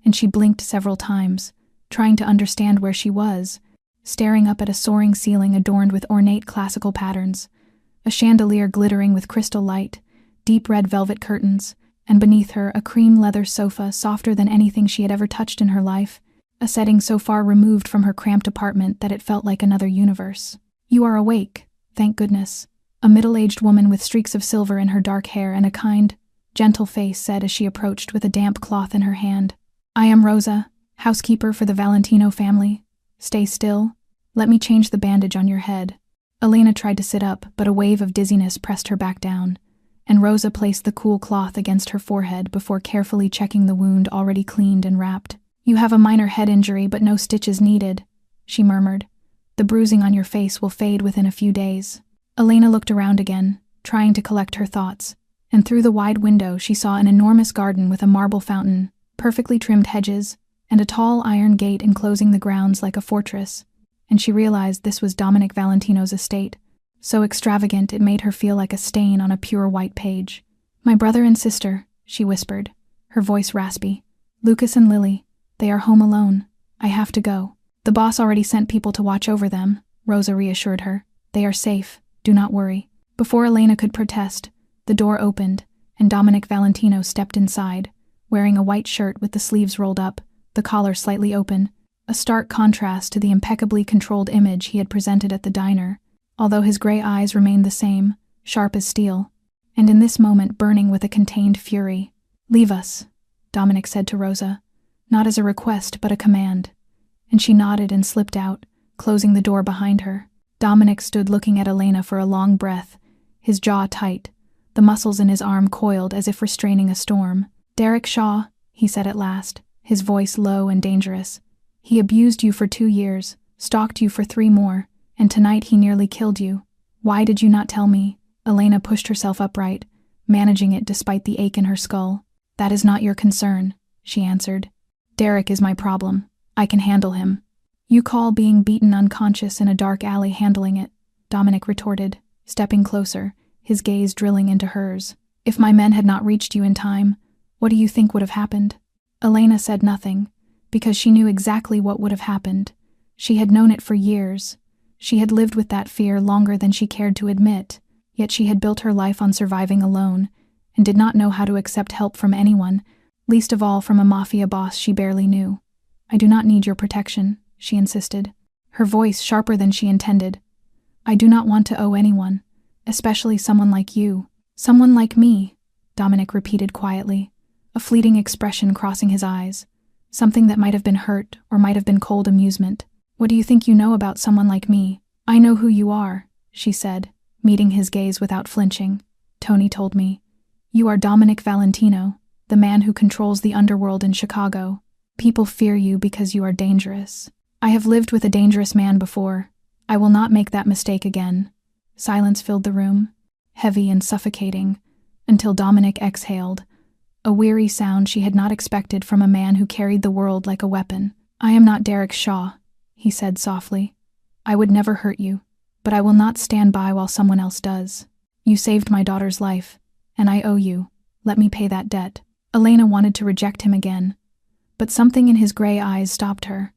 and she blinked several times, trying to understand where she was, staring up at a soaring ceiling adorned with ornate classical patterns, a chandelier glittering with crystal light, deep red velvet curtains, and beneath her a cream leather sofa softer than anything she had ever touched in her life, a setting so far removed from her cramped apartment that it felt like another universe. "You are awake, thank goodness," a middle-aged woman with streaks of silver in her dark hair and a kind, gentle face said as she approached with a damp cloth in her hand. "I am Rosa, housekeeper for the Valentino family. Stay still. Let me change the bandage on your head." Elena tried to sit up, but a wave of dizziness pressed her back down, and Rosa placed the cool cloth against her forehead before carefully checking the wound already cleaned and wrapped. "You have a minor head injury, but no stitches needed," she murmured. "The bruising on your face will fade within a few days." Elena looked around again, trying to collect her thoughts, and through the wide window she saw an enormous garden with a marble fountain, perfectly trimmed hedges, and a tall iron gate enclosing the grounds like a fortress, and she realized this was Dominic Valentino's estate, so extravagant it made her feel like a stain on a pure white page. "My brother and sister," she whispered, her voice raspy. "Lucas and Lily, they are home alone. I have to go." "The boss already sent people to watch over them," Rosa reassured her. "They are safe, do not worry." Before Elena could protest, the door opened, and Dominic Valentino stepped inside, wearing a white shirt with the sleeves rolled up, the collar slightly open, a stark contrast to the impeccably controlled image he had presented at the diner, although his gray eyes remained the same, sharp as steel, and in this moment burning with a contained fury. "Leave us," Dominic said to Rosa, not as a request but a command, and she nodded and slipped out, closing the door behind her. Dominic stood looking at Elena for a long breath, his jaw tight, the muscles in his arm coiled as if restraining a storm. "Derek Shaw," he said at last, his voice low and dangerous. "He abused you for 2 years, stalked you for 3 more, and tonight he nearly killed you. Why did you not tell me?" Elena pushed herself upright, managing it despite the ache in her skull. "That is not your concern," she answered. "Derek is my problem. I can handle him." "You call being beaten unconscious in a dark alley handling it," Dominic retorted, stepping closer, his gaze drilling into hers. "If my men had not reached you in time, what do you think would have happened?" Elena said nothing, because she knew exactly what would have happened. She had known it for years. She had lived with that fear longer than she cared to admit, yet she had built her life on surviving alone, and did not know how to accept help from anyone, least of all from a Mafia boss she barely knew. "I do not need your protection," she insisted, her voice sharper than she intended. "I do not want to owe anyone, especially someone like you." "Someone like me," Dominic repeated quietly, a fleeting expression crossing his eyes, something that might have been hurt or might have been cold amusement. "What do you think you know about someone like me?" "I know who you are," she said, meeting his gaze without flinching. "Tony told me. You are Dominic Valentino, the man who controls the underworld in Chicago. People fear you because you are dangerous. I have lived with a dangerous man before. I will not make that mistake again." Silence filled the room, heavy and suffocating, until Dominic exhaled, a weary sound she had not expected from a man who carried the world like a weapon. "I am not Derek Shaw," he said softly. "I would never hurt you, but I will not stand by while someone else does. You saved my daughter's life, and I owe you. Let me pay that debt." Elena wanted to reject him again, but something in his gray eyes stopped her.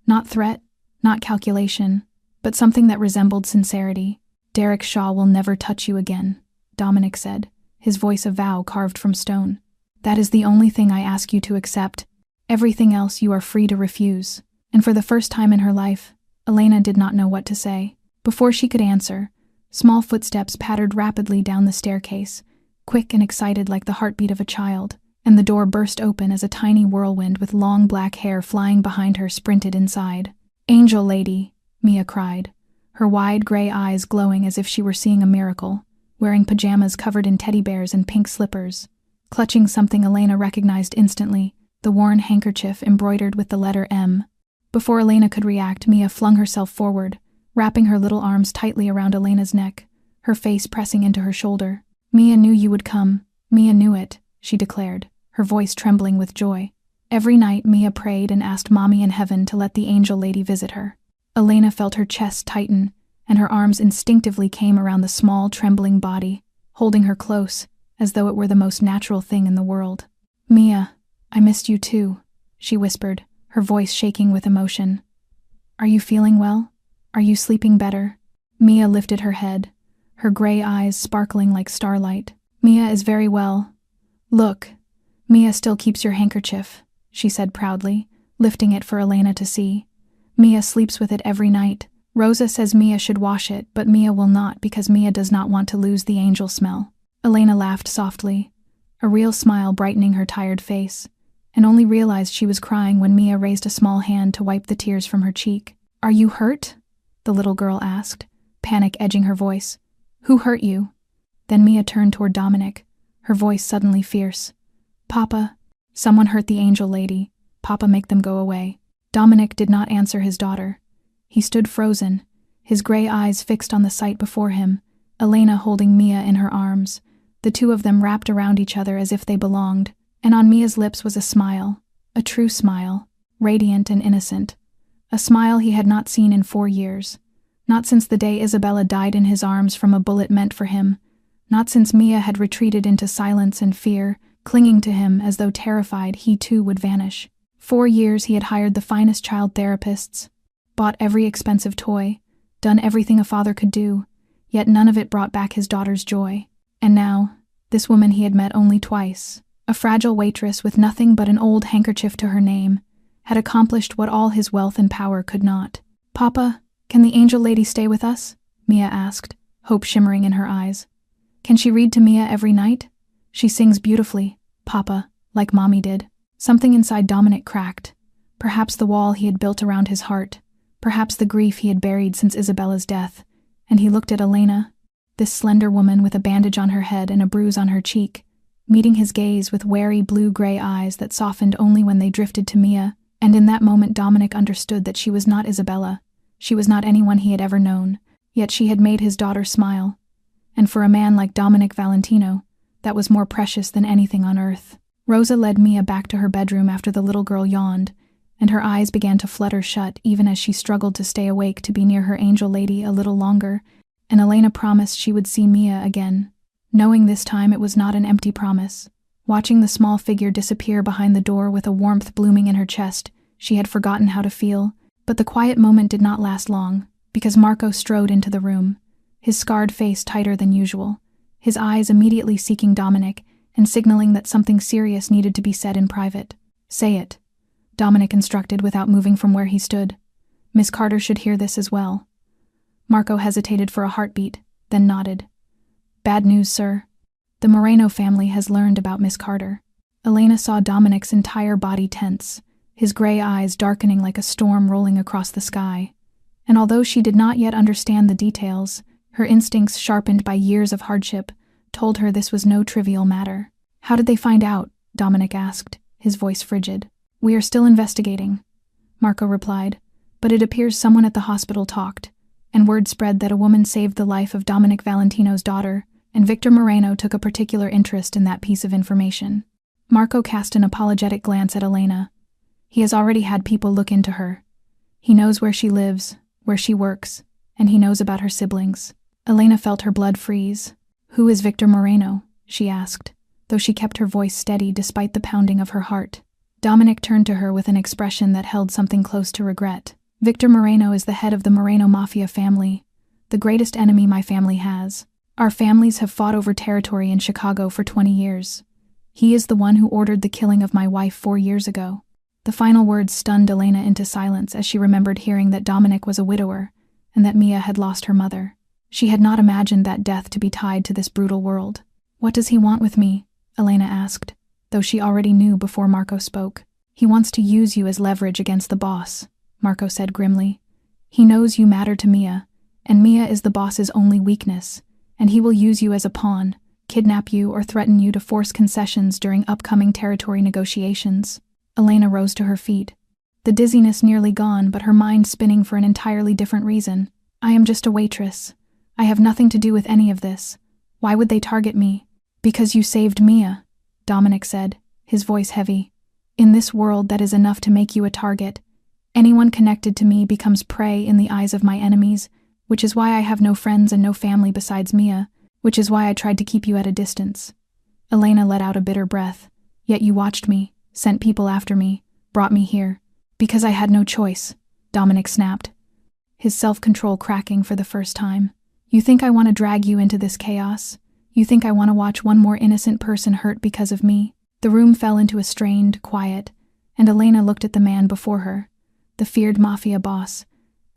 Not threat, not calculation, but something that resembled sincerity. "Derek Shaw will never touch you again," Dominic said, his voice a vow carved from stone. "That is the only thing I ask you to accept. Everything else you are free to refuse." And for the first time in her life, Elena did not know what to say. Before she could answer, small footsteps pattered rapidly down the staircase, quick and excited like the heartbeat of a child, and the door burst open as a tiny whirlwind with long black hair flying behind her sprinted inside. "Angel lady," Mia cried, her wide gray eyes glowing as if she were seeing a miracle, wearing pajamas covered in teddy bears and pink slippers, clutching something Elena recognized instantly, the worn handkerchief embroidered with the letter M. Before Elena could react, Mia flung herself forward, wrapping her little arms tightly around Elena's neck, her face pressing into her shoulder. "Mia knew you would come. Mia knew it," she declared, her voice trembling with joy. Every night, Mia prayed and asked Mommy in heaven to let the angel lady visit her. Elena felt her chest tighten, and her arms instinctively came around the small, trembling body, holding her close, as though it were the most natural thing in the world. "Mia, I missed you too," she whispered, her voice shaking with emotion. "Are you feeling well? Are you sleeping better?" Mia lifted her head, her gray eyes sparkling like starlight. "Mia is very well. Look, Mia still keeps your handkerchief," she said proudly, lifting it for Elena to see. "Mia sleeps with it every night. Rosa says Mia should wash it, but Mia will not because Mia does not want to lose the angel smell." Elena laughed softly, a real smile brightening her tired face, and only realized she was crying when Mia raised a small hand to wipe the tears from her cheek. "Are you hurt?" the little girl asked, panic edging her voice. "Who hurt you?" Then Mia turned toward Dominic, her voice suddenly fierce. "Papa, someone hurt the angel lady. Papa, make them go away." Dominic did not answer his daughter. He stood frozen, his gray eyes fixed on the sight before him, Elena holding Mia in her arms, the two of them wrapped around each other as if they belonged, and on Mia's lips was a smile, a true smile, radiant and innocent, a smile he had not seen in 4 years, not since the day Isabella died in his arms from a bullet meant for him, not since Mia had retreated into silence and fear, clinging to him as though terrified he too would vanish. 4 years he had hired the finest child therapists, bought every expensive toy, done everything a father could do, yet none of it brought back his daughter's joy. And now, this woman he had met only twice, a fragile waitress with nothing but an old handkerchief to her name, had accomplished what all his wealth and power could not. "Papa, can the angel lady stay with us?" Mia asked, hope shimmering in her eyes. "Can she read to Mia every night? She sings beautifully, Papa, like Mommy did." Something inside Dominic cracked, perhaps the wall he had built around his heart, perhaps the grief he had buried since Isabella's death, and he looked at Elena, this slender woman with a bandage on her head and a bruise on her cheek, meeting his gaze with wary blue-gray eyes that softened only when they drifted to Mia, and in that moment Dominic understood that she was not Isabella, she was not anyone he had ever known, yet she had made his daughter smile, and for a man like Dominic Valentino, that was more precious than anything on earth. Rosa led Mia back to her bedroom after the little girl yawned, and her eyes began to flutter shut even as she struggled to stay awake to be near her angel lady a little longer, and Elena promised she would see Mia again, knowing this time it was not an empty promise. Watching the small figure disappear behind the door with a warmth blooming in her chest, she had forgotten how to feel, but the quiet moment did not last long, because Marco strode into the room, his scarred face tighter than usual, his eyes immediately seeking Dominic and signaling that something serious needed to be said in private. "Say it," Dominic instructed without moving from where he stood. "Miss Carter should hear this as well." Marco hesitated for a heartbeat, then nodded. "Bad news, sir. The Moreno family has learned about Miss Carter." Elena saw Dominic's entire body tense, his gray eyes darkening like a storm rolling across the sky. And although she did not yet understand the details, her instincts sharpened by years of hardship told her this was no trivial matter. "How did they find out?" Dominic asked, his voice frigid. "We are still investigating," Marco replied, "but it appears someone at the hospital talked, and word spread that a woman saved the life of Dominic Valentino's daughter, and Victor Moreno took a particular interest in that piece of information." Marco cast an apologetic glance at Elena. "He has already had people look into her. He knows where she lives, where she works, and he knows about her siblings." Elena felt her blood freeze. "Who is Victor Moreno?" she asked, though she kept her voice steady despite the pounding of her heart. Dominic turned to her with an expression that held something close to regret. "Victor Moreno is the head of the Moreno Mafia family, the greatest enemy my family has. Our families have fought over territory in Chicago for 20 years. He is the one who ordered the killing of my wife 4 years ago." The final words stunned Elena into silence as she remembered hearing that Dominic was a widower and that Mia had lost her mother. She had not imagined that death to be tied to this brutal world. "What does he want with me?" Elena asked, though she already knew before Marco spoke. "He wants to use you as leverage against the boss," Marco said grimly. "He knows you matter to Mia, and Mia is the boss's only weakness, and he will use you as a pawn, kidnap you or threaten you to force concessions during upcoming territory negotiations." Elena rose to her feet, the dizziness nearly gone but her mind spinning for an entirely different reason. "I am just a waitress. I have nothing to do with any of this. Why would they target me?" "Because you saved Mia," Dominic said, his voice heavy. In this world that is enough to make you a target. Anyone connected to me becomes prey in the eyes of my enemies, which is why I have no friends and no family besides Mia, which is why I tried to keep you at a distance." Elena let out a bitter breath. "Yet you watched me, sent people after me, brought me here. Because I had no choice," Dominic snapped, his self-control cracking for the first time. "You think I want to drag you into this chaos? You think I want to watch one more innocent person hurt because of me?" The room fell into a strained quiet, and Elena looked at the man before her, the feared Mafia boss,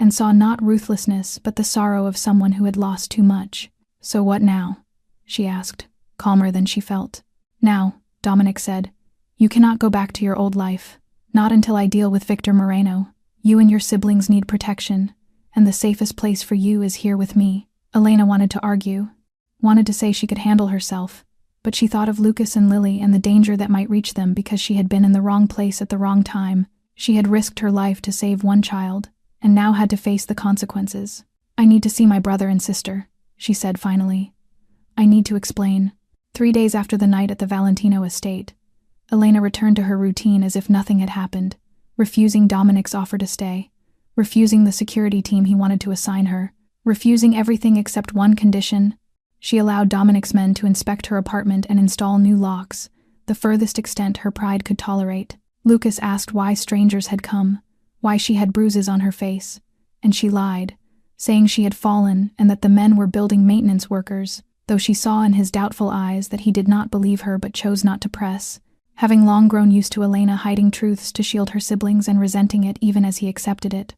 and saw not ruthlessness but the sorrow of someone who had lost too much. "So what now?" she asked, calmer than she felt. "Now," Dominic said, "you cannot go back to your old life. Not until I deal with Victor Moreno. You and your siblings need protection, and the safest place for you is here with me." Elena wanted to argue, wanted to say she could handle herself, but she thought of Lucas and Lily and the danger that might reach them because she had been in the wrong place at the wrong time. She had risked her life to save one child, and now had to face the consequences. "I need to see my brother and sister," she said finally. "I need to explain." 3 days after the night at the Valentino estate, Elena returned to her routine as if nothing had happened, refusing Dominic's offer to stay, refusing the security team he wanted to assign her, refusing everything except one condition. She allowed Dominic's men to inspect her apartment and install new locks, the furthest extent her pride could tolerate. Lucas asked why strangers had come, why she had bruises on her face, and she lied, saying she had fallen and that the men were building maintenance workers, though she saw in his doubtful eyes that he did not believe her but chose not to press, having long grown used to Elena hiding truths to shield her siblings and resenting it even as he accepted it.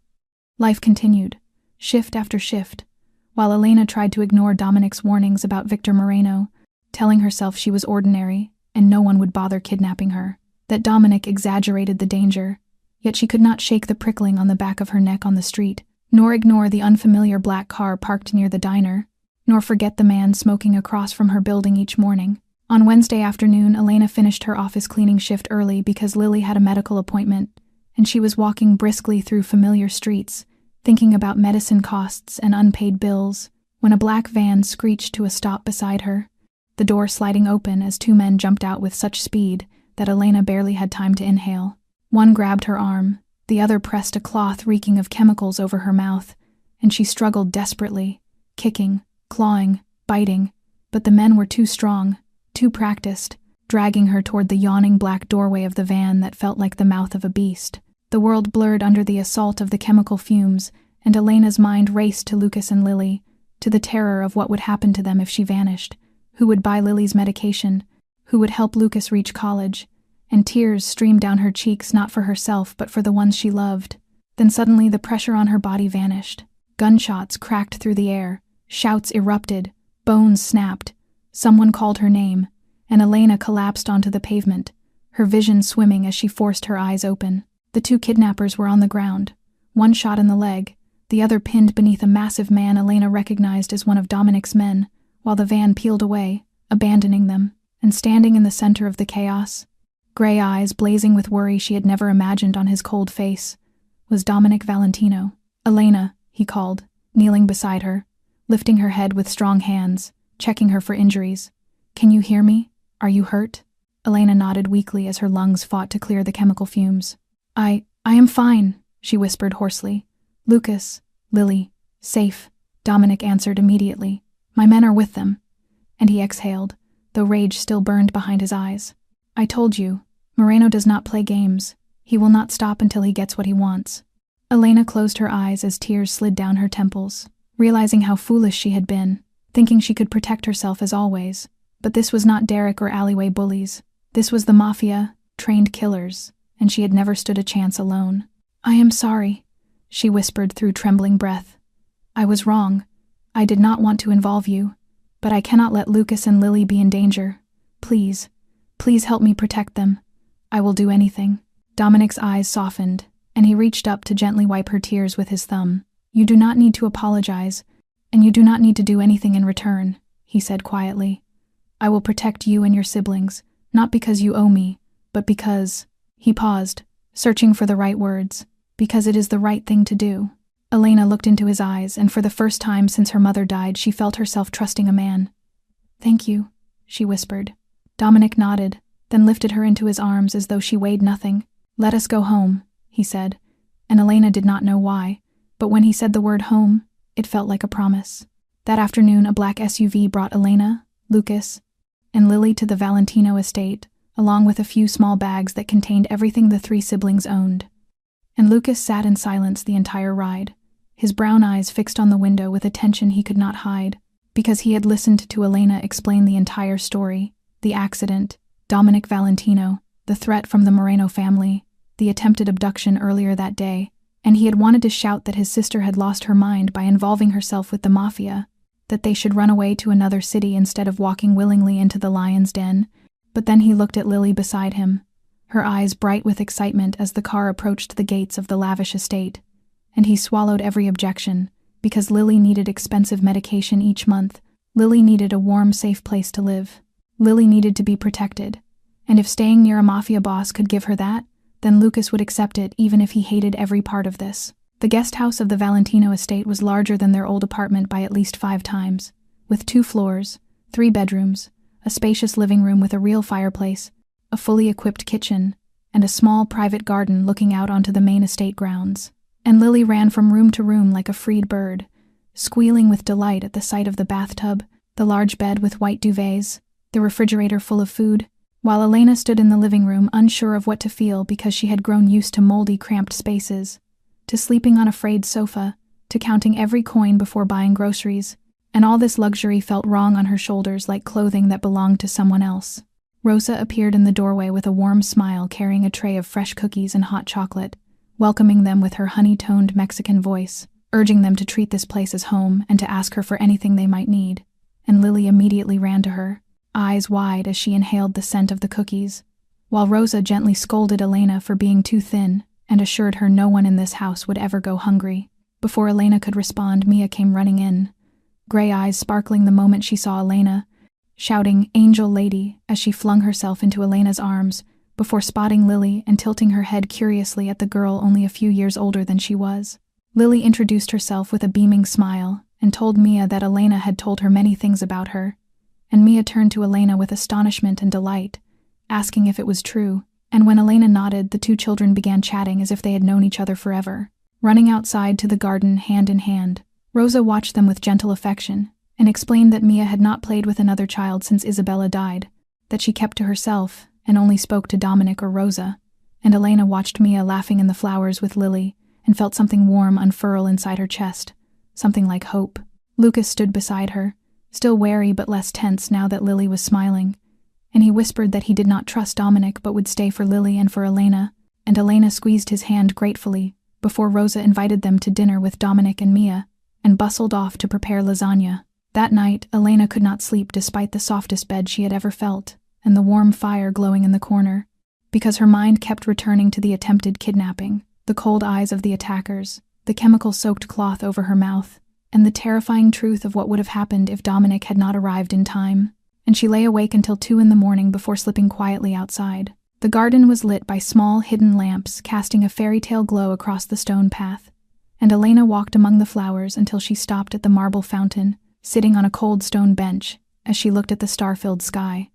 Life continued, shift after shift, while Elena tried to ignore Dominic's warnings about Victor Moreno, telling herself she was ordinary and no one would bother kidnapping her, that Dominic exaggerated the danger, yet she could not shake the prickling on the back of her neck on the street, nor ignore the unfamiliar black car parked near the diner, nor forget the man smoking across from her building each morning. On Wednesday afternoon, Elena finished her office cleaning shift early because Lily had a medical appointment, and she was walking briskly through familiar streets, thinking about medicine costs and unpaid bills, when a black van screeched to a stop beside her, the door sliding open as 2 men jumped out with such speed that Elena barely had time to inhale. One grabbed her arm, the other pressed a cloth reeking of chemicals over her mouth, and she struggled desperately, kicking, clawing, biting, but the men were too strong, too practiced, dragging her toward the yawning black doorway of the van that felt like the mouth of a beast. The world blurred under the assault of the chemical fumes, and Elena's mind raced to Lucas and Lily, to the terror of what would happen to them if she vanished, who would buy Lily's medication, who would help Lucas reach college, and tears streamed down her cheeks not for herself but for the ones she loved. Then suddenly the pressure on her body vanished. Gunshots cracked through the air, shouts erupted, bones snapped. Someone called her name, and Elena collapsed onto the pavement, her vision swimming as she forced her eyes open. The 2 kidnappers were on the ground, one shot in the leg, the other pinned beneath a massive man Elena recognized as one of Dominic's men, while the van peeled away, abandoning them, and standing in the center of the chaos, gray eyes blazing with worry she had never imagined on his cold face, was Dominic Valentino. "Elena," he called, kneeling beside her, lifting her head with strong hands, checking her for injuries. "Can you hear me? Are you hurt?" Elena nodded weakly as her lungs fought to clear the chemical fumes. I am fine," she whispered hoarsely. "Lucas, Lily, safe," Dominic answered immediately. "My men are with them." And he exhaled, though rage still burned behind his eyes. "I told you, Moreno does not play games. He will not stop until he gets what he wants." Elena closed her eyes as tears slid down her temples, realizing how foolish she had been, thinking she could protect herself as always. But this was not Derek or alleyway bullies. This was the Mafia, trained killers, and she had never stood a chance alone. "I am sorry," she whispered through trembling breath. "I was wrong. I did not want to involve you, but I cannot let Lucas and Lily be in danger. Please, please help me protect them. I will do anything." Dominic's eyes softened, and he reached up to gently wipe her tears with his thumb. "You do not need to apologize, and you do not need to do anything in return," he said quietly. "I will protect you and your siblings, not because you owe me, but because—" He paused, searching for the right words. "Because it is the right thing to do." Elena looked into his eyes, and for the first time since her mother died, she felt herself trusting a man. "Thank you," she whispered. Dominic nodded, then lifted her into his arms as though she weighed nothing. "Let us go home," he said, and Elena did not know why, but when he said the word home, it felt like a promise. That afternoon, a black SUV brought Elena, Lucas, and Lily to the Valentino estate, along with a few small bags that contained everything the three siblings owned. And Lucas sat in silence the entire ride, his brown eyes fixed on the window with attention he could not hide, because he had listened to Elena explain the entire story, the accident, Dominic Valentino, the threat from the Moreno family, the attempted abduction earlier that day, and he had wanted to shout that his sister had lost her mind by involving herself with the Mafia, that they should run away to another city instead of walking willingly into the lion's den. But then he looked at Lily beside him, her eyes bright with excitement as the car approached the gates of the lavish estate, and he swallowed every objection, because Lily needed expensive medication each month. Lily needed a warm, safe place to live. Lily needed to be protected, and if staying near a Mafia boss could give her that, then Lucas would accept it even if he hated every part of this. The guest house of the Valentino estate was larger than their old apartment by at least 5 times, with 2 floors, 3 bedrooms, a spacious living room with a real fireplace, a fully equipped kitchen, and a small private garden looking out onto the main estate grounds. And Lily ran from room to room like a freed bird, squealing with delight at the sight of the bathtub, the large bed with white duvets, the refrigerator full of food, while Elena stood in the living room unsure of what to feel because she had grown used to moldy, cramped spaces, to sleeping on a frayed sofa, to counting every coin before buying groceries, and all this luxury felt wrong on her shoulders like clothing that belonged to someone else. Rosa appeared in the doorway with a warm smile carrying a tray of fresh cookies and hot chocolate, welcoming them with her honey-toned Mexican voice, urging them to treat this place as home and to ask her for anything they might need. And Lily immediately ran to her, eyes wide as she inhaled the scent of the cookies, while Rosa gently scolded Elena for being too thin and assured her no one in this house would ever go hungry. Before Elena could respond, Mia came running in, gray eyes sparkling the moment she saw Elena, shouting, "Angel Lady," as she flung herself into Elena's arms, before spotting Lily and tilting her head curiously at the girl only a few years older than she was. Lily introduced herself with a beaming smile and told Mia that Elena had told her many things about her, and Mia turned to Elena with astonishment and delight, asking if it was true, and when Elena nodded, the 2 children began chatting as if they had known each other forever, running outside to the garden hand in hand. Rosa watched them with gentle affection and explained that Mia had not played with another child since Isabella died, that she kept to herself and only spoke to Dominic or Rosa, and Elena watched Mia laughing in the flowers with Lily and felt something warm unfurl inside her chest, something like hope. Lucas stood beside her, still wary but less tense now that Lily was smiling, and he whispered that he did not trust Dominic but would stay for Lily and for Elena, and Elena squeezed his hand gratefully before Rosa invited them to dinner with Dominic and Mia, and bustled off to prepare lasagna. That night, Elena could not sleep despite the softest bed she had ever felt, and the warm fire glowing in the corner, because her mind kept returning to the attempted kidnapping, the cold eyes of the attackers, the chemical-soaked cloth over her mouth, and the terrifying truth of what would have happened if Dominic had not arrived in time. And she lay awake until 2 in the morning before slipping quietly outside. The garden was lit by small, hidden lamps casting a fairy-tale glow across the stone path, and Elena walked among the flowers until she stopped at the marble fountain, sitting on a cold stone bench as she looked at the star-filled sky,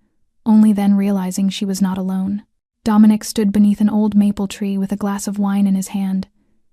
only then realizing she was not alone. Dominic stood beneath an old maple tree with a glass of wine in his hand,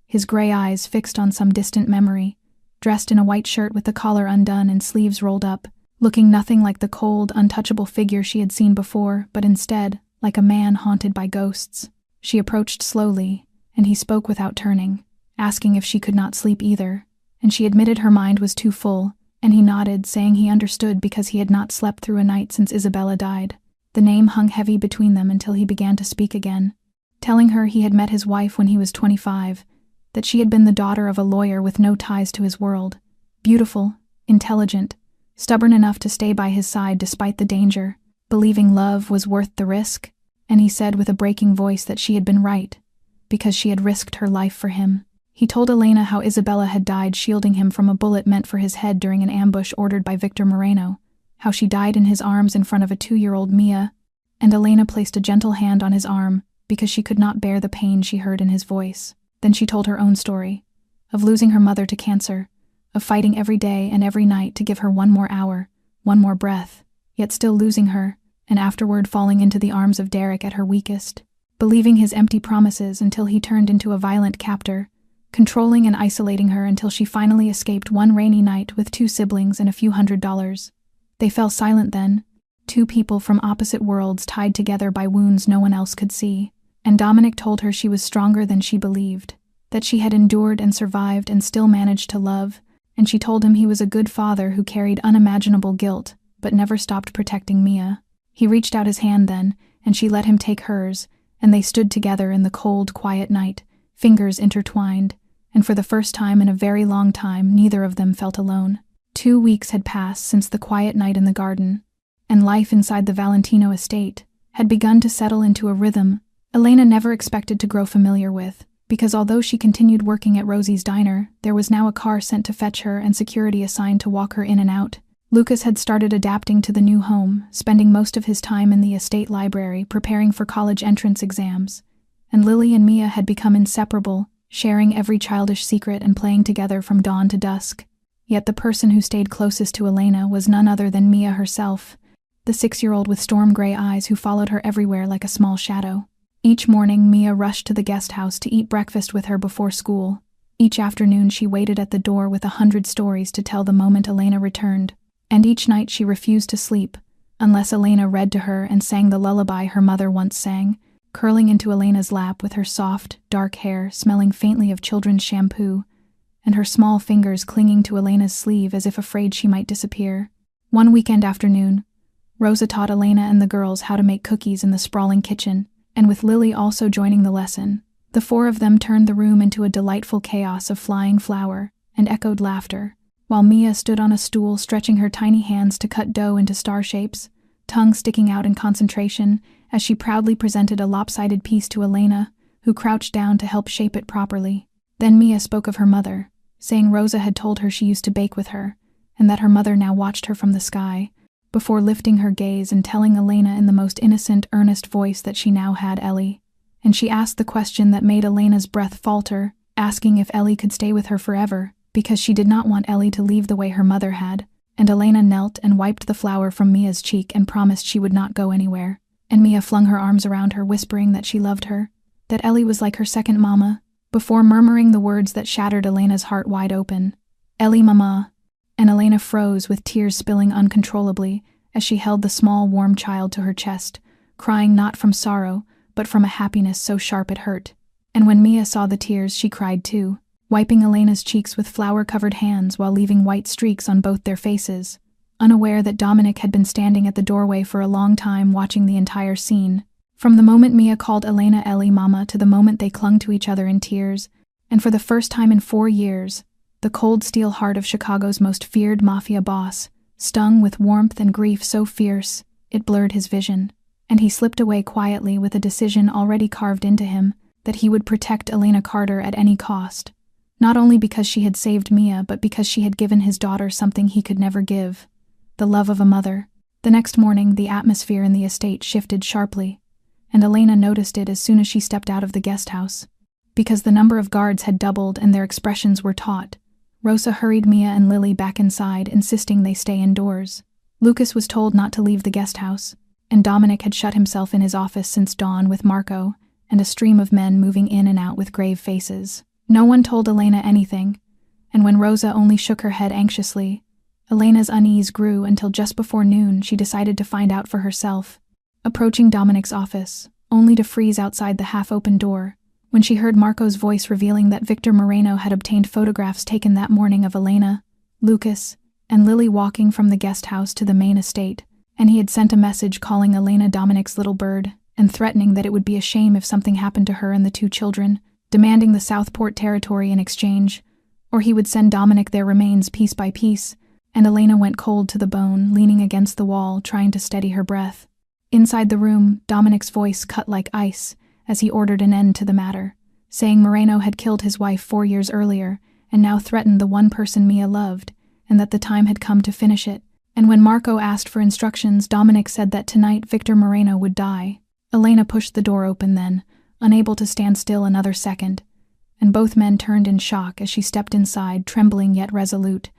his gray eyes fixed on some distant memory, dressed in a white shirt with the collar undone and sleeves rolled up, looking nothing like the cold, untouchable figure she had seen before, but instead, like a man haunted by ghosts. She approached slowly, and he spoke without turning, asking if she could not sleep either, and she admitted her mind was too full, and he nodded, saying he understood because he had not slept through a night since Isabella died. The name hung heavy between them until he began to speak again, telling her he had met his wife when he was 25, that she had been the daughter of a lawyer with no ties to his world, beautiful, intelligent, stubborn enough to stay by his side despite the danger, believing love was worth the risk, and he said with a breaking voice that she had been right, because she had risked her life for him. He told Elena how Isabella had died shielding him from a bullet meant for his head during an ambush ordered by Victor Moreno, how she died in his arms in front of a 2-year-old Mia, and Elena placed a gentle hand on his arm because she could not bear the pain she heard in his voice. Then she told her own story, of losing her mother to cancer, of fighting every day and every night to give her one more hour, one more breath, yet still losing her, and afterward falling into the arms of Derek at her weakest, believing his empty promises until he turned into a violent captor, controlling and isolating her until she finally escaped one rainy night with 2 siblings and a few $100s. They fell silent then, 2 people from opposite worlds tied together by wounds no one else could see, and Dominic told her she was stronger than she believed, that she had endured and survived and still managed to love, and she told him he was a good father who carried unimaginable guilt but never stopped protecting Mia. He reached out his hand then, and she let him take hers, and they stood together in the cold, quiet night, fingers intertwined, and for the first time in a very long time neither of them felt alone. 2 weeks had passed since the quiet night in the garden, and life inside the Valentino estate had begun to settle into a rhythm Elena never expected to grow familiar with, because although she continued working at Rosie's diner, there was now a car sent to fetch her and security assigned to walk her in and out. Lucas had started adapting to the new home, spending most of his time in the estate library preparing for college entrance exams, and Lily and Mia had become inseparable, sharing every childish secret and playing together from dawn to dusk. Yet the person who stayed closest to Elena was none other than Mia herself, the 6-year-old with storm-gray eyes who followed her everywhere like a small shadow. Each morning, Mia rushed to the guest house to eat breakfast with her before school. Each afternoon, she waited at the door with 100 stories to tell the moment Elena returned. And each night she refused to sleep, unless Elena read to her and sang the lullaby her mother once sang, curling into Elena's lap with her soft, dark hair smelling faintly of children's shampoo, and her small fingers clinging to Elena's sleeve as if afraid she might disappear. One weekend afternoon, Rosa taught Elena and the girls how to make cookies in the sprawling kitchen, and with Lily also joining the lesson, the 4 of them turned the room into a delightful chaos of flying flour and echoed laughter, while Mia stood on a stool stretching her tiny hands to cut dough into star shapes, tongue sticking out in concentration as she proudly presented a lopsided piece to Elena, who crouched down to help shape it properly. Then Mia spoke of her mother, saying Rosa had told her she used to bake with her, and that her mother now watched her from the sky, before lifting her gaze and telling Elena in the most innocent, earnest voice that she now had Ellie. And she asked the question that made Elena's breath falter, asking if Ellie could stay with her forever, because she did not want Ellie to leave the way her mother had, and Elena knelt and wiped the flour from Mia's cheek and promised she would not go anywhere, and Mia flung her arms around her, whispering that she loved her, that Ellie was like her second mama, before murmuring the words that shattered Elena's heart wide open. Ellie mama. And Elena froze with tears spilling uncontrollably as she held the small, warm child to her chest, crying not from sorrow, but from a happiness so sharp it hurt. And when Mia saw the tears, she cried too, wiping Elena's cheeks with flour-covered hands while leaving white streaks on both their faces, unaware that Dominic had been standing at the doorway for a long time watching the entire scene. From the moment Mia called Elena Ellie Mama to the moment they clung to each other in tears, and for the first time in 4 years, the cold steel heart of Chicago's most feared Mafia boss, stung with warmth and grief so fierce, it blurred his vision, and he slipped away quietly with a decision already carved into him that he would protect Elena Carter at any cost, not only because she had saved Mia, but because she had given his daughter something he could never give, the love of a mother. The next morning, the atmosphere in the estate shifted sharply, and Elena noticed it as soon as she stepped out of the guest house. Because the number of guards had doubled and their expressions were taut, Rosa hurried Mia and Lily back inside, insisting they stay indoors. Lucas was told not to leave the guest house, and Dominic had shut himself in his office since dawn with Marco and a stream of men moving in and out with grave faces. No one told Elena anything, and when Rosa only shook her head anxiously, Elena's unease grew until just before noon she decided to find out for herself, approaching Dominic's office, only to freeze outside the half-open door, when she heard Marco's voice revealing that Victor Moreno had obtained photographs taken that morning of Elena, Lucas, and Lily walking from the guest house to the main estate, and he had sent a message calling Elena Dominic's little bird, and threatening that it would be a shame if something happened to her and the 2 children, demanding the Southport territory in exchange, or he would send Dominic their remains piece by piece, and Elena went cold to the bone, leaning against the wall, trying to steady her breath. Inside the room, Dominic's voice cut like ice as he ordered an end to the matter, saying Moreno had killed his wife 4 years earlier and now threatened the one person Mia loved, and that the time had come to finish it. And when Marco asked for instructions, Dominic said that tonight Victor Moreno would die. Elena pushed the door open then, unable to stand still another second, and both men turned in shock as she stepped inside, trembling yet resolute,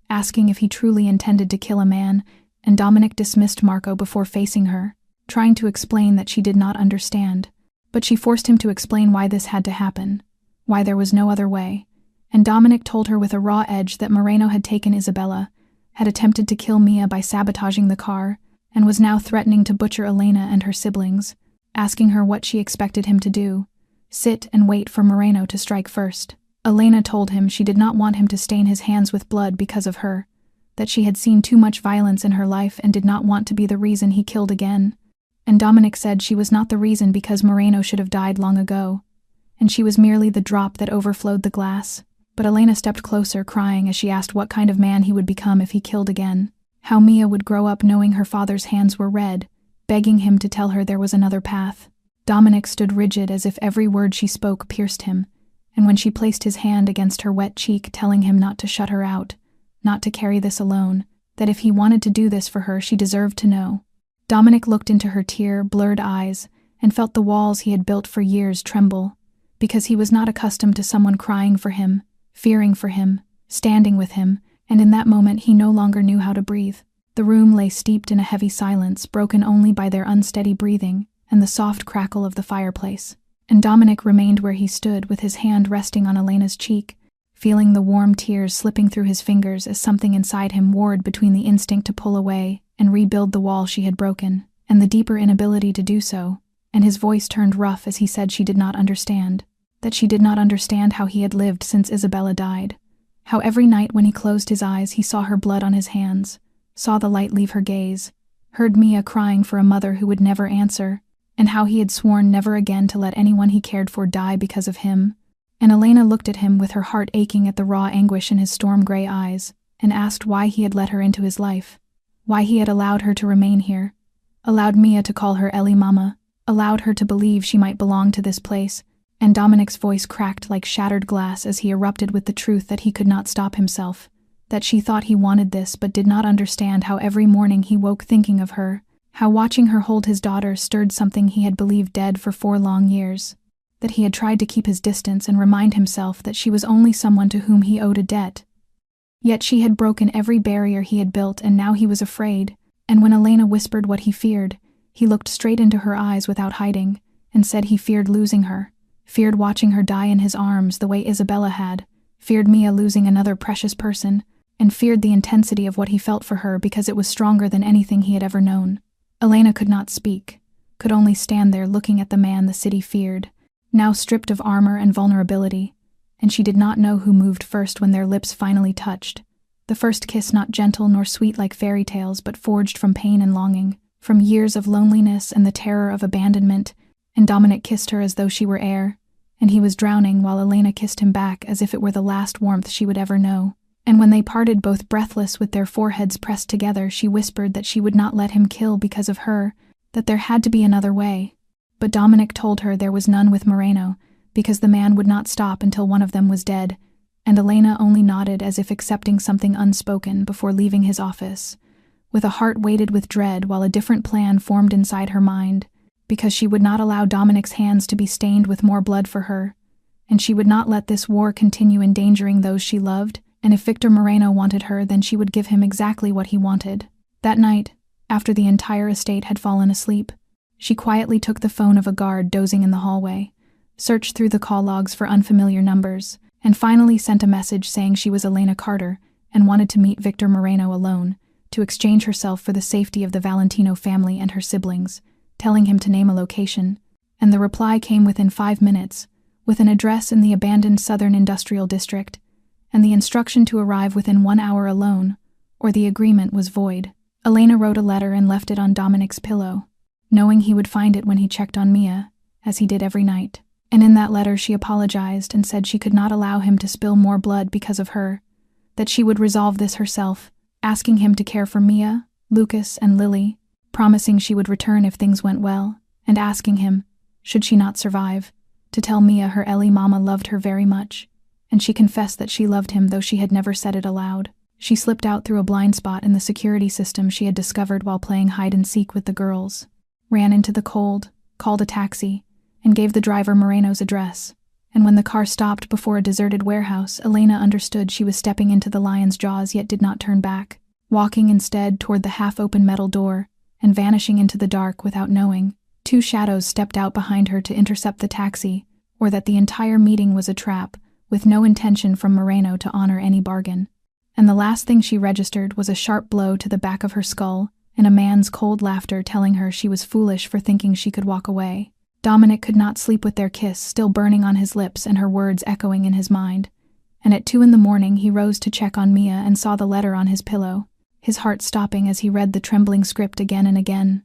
asking if he truly intended to kill a man, and Dominic dismissed Marco before facing her, trying to explain that she did not understand. But she forced him to explain why this had to happen, why there was no other way, and Dominic told her with a raw edge that Moreno had taken Isabella, had attempted to kill Mia by sabotaging the car, and was now threatening to butcher Elena and her siblings, asking her what she expected him to do, sit and wait for Moreno to strike first. Elena told him she did not want him to stain his hands with blood because of her, that she had seen too much violence in her life and did not want to be the reason he killed again. And Dominic said she was not the reason because Moreno should have died long ago, and she was merely the drop that overflowed the glass. But Elena stepped closer, crying as she asked what kind of man he would become if he killed again, how Mia would grow up knowing her father's hands were red, begging him to tell her there was another path. Dominic stood rigid as if every word she spoke pierced him, and when she placed his hand against her wet cheek telling him not to shut her out, not to carry this alone, that if he wanted to do this for her she deserved to know. Dominic looked into her tear-blurred eyes and felt the walls he had built for years tremble, because he was not accustomed to someone crying for him, fearing for him, standing with him, and in that moment he no longer knew how to breathe. The room lay steeped in a heavy silence, broken only by their unsteady breathing and the soft crackle of the fireplace, and Dominic remained where he stood with his hand resting on Elena's cheek, feeling the warm tears slipping through his fingers as something inside him warred between the instinct to pull away and rebuild the wall she had broken, and the deeper inability to do so, and his voice turned rough as he said she did not understand, that she did not understand how he had lived since Isabella died, how every night when he closed his eyes he saw her blood on his hands, saw the light leave her gaze, heard Mia crying for a mother who would never answer, and how he had sworn never again to let anyone he cared for die because of him. And Elena looked at him with her heart aching at the raw anguish in his storm-gray eyes, and asked why he had let her into his life, why he had allowed her to remain here, allowed Mia to call her Ellie Mama, allowed her to believe she might belong to this place. And Dominic's voice cracked like shattered glass as he erupted with the truth that he could not stop himself, that she thought he wanted this but did not understand how every morning he woke thinking of her, how watching her hold his daughter stirred something he had believed dead for 4 long years, that he had tried to keep his distance and remind himself that she was only someone to whom he owed a debt. Yet she had broken every barrier he had built and now he was afraid, and when Elena whispered what he feared, he looked straight into her eyes without hiding, and said he feared losing her, feared watching her die in his arms the way Isabella had, feared Mia losing another precious person, and feared the intensity of what he felt for her because it was stronger than anything he had ever known. Elena could not speak, could only stand there looking at the man the city feared, now stripped of armor and vulnerability, and she did not know who moved first when their lips finally touched. The first kiss not gentle nor sweet like fairy tales but forged from pain and longing, from years of loneliness and the terror of abandonment, and Dominic kissed her as though she were air, and he was drowning while Elena kissed him back as if it were the last warmth she would ever know. And when they parted both breathless with their foreheads pressed together, she whispered that she would not let him kill because of her, that there had to be another way. But Dominic told her there was none with Moreno, because the man would not stop until one of them was dead, and Elena only nodded as if accepting something unspoken before leaving his office, with a heart weighted with dread while a different plan formed inside her mind, because she would not allow Dominic's hands to be stained with more blood for her, and she would not let this war continue endangering those she loved, and if Victor Moreno wanted her, then she would give him exactly what he wanted. That night, after the entire estate had fallen asleep, she quietly took the phone of a guard dozing in the hallway, searched through the call logs for unfamiliar numbers, and finally sent a message saying she was Elena Carter and wanted to meet Victor Moreno alone, to exchange herself for the safety of the Valentino family and her siblings, telling him to name a location, and the reply came within 5 minutes, with an address in the abandoned Southern Industrial District, and the instruction to arrive within 1 hour alone, or the agreement was void. Elena wrote a letter and left it on Dominic's pillow, knowing he would find it when he checked on Mia, as he did every night. And in that letter she apologized and said she could not allow him to spill more blood because of her, that she would resolve this herself, asking him to care for Mia, Lucas, and Lily, promising she would return if things went well, and asking him, should she not survive, to tell Mia her Ellie Mama loved her very much, and she confessed that she loved him though she had never said it aloud. She slipped out through a blind spot in the security system she had discovered while playing hide-and-seek with the girls, ran into the cold, called a taxi, and gave the driver Moreno's address, and when the car stopped before a deserted warehouse, Elena understood she was stepping into the lion's jaws yet did not turn back. walking instead toward the half-open metal door and vanishing into the dark without knowing. 2 shadows stepped out behind her to intercept the taxi, or that the entire meeting was a trap, with no intention from Moreno to honor any bargain. And the last thing she registered was a sharp blow to the back of her skull and a man's cold laughter telling her she was foolish for thinking she could walk away. Dominic could not sleep with their kiss still burning on his lips and her words echoing in his mind. And at 2 a.m, he rose to check on Mia and saw the letter on his pillow, his heart stopping as he read the trembling script again and again,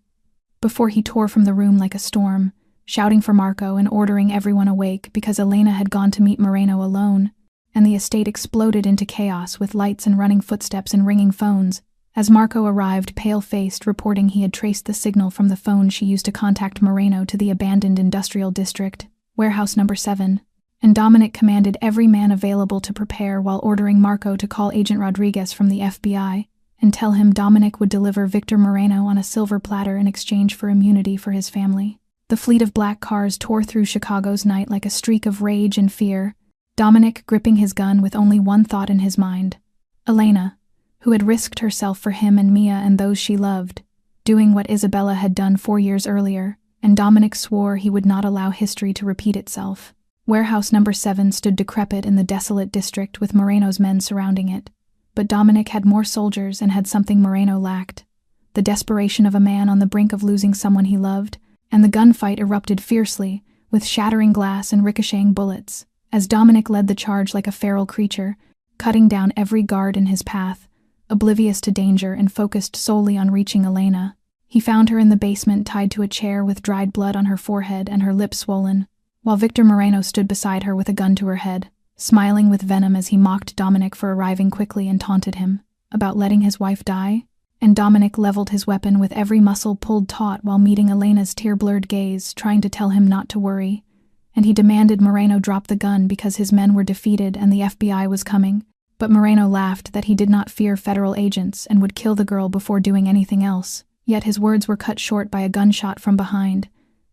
before he tore from the room like a storm, shouting for Marco and ordering everyone awake because Elena had gone to meet Moreno alone, and the estate exploded into chaos with lights and running footsteps and ringing phones, as Marco arrived pale-faced reporting he had traced the signal from the phone she used to contact Moreno to the abandoned industrial district, warehouse number 7, and Dominic commanded every man available to prepare while ordering Marco to call Agent Rodriguez from the FBI and tell him Dominic would deliver Victor Moreno on a silver platter in exchange for immunity for his family. The fleet of black cars tore through Chicago's night like a streak of rage and fear, Dominic gripping his gun with only one thought in his mind: Elena, who had risked herself for him and Mia and those she loved, doing what Isabella had done 4 years earlier, and Dominic swore he would not allow history to repeat itself. Warehouse number 7 stood decrepit in the desolate district with Moreno's men surrounding it. But Dominic had more soldiers and had something Moreno lacked: the desperation of a man on the brink of losing someone he loved, and the gunfight erupted fiercely, with shattering glass and ricocheting bullets, as Dominic led the charge like a feral creature, cutting down every guard in his path, oblivious to danger and focused solely on reaching Elena. He found her in the basement tied to a chair with dried blood on her forehead and her lips swollen, while Victor Moreno stood beside her with a gun to her head, smiling with venom as he mocked Dominic for arriving quickly and taunted him about letting his wife die. And Dominic leveled his weapon with every muscle pulled taut while meeting Elena's tear-blurred gaze, trying to tell him not to worry. And he demanded Moreno drop the gun because his men were defeated and the FBI was coming. But Moreno laughed that he did not fear federal agents and would kill the girl before doing anything else. Yet his words were cut short by a gunshot from behind,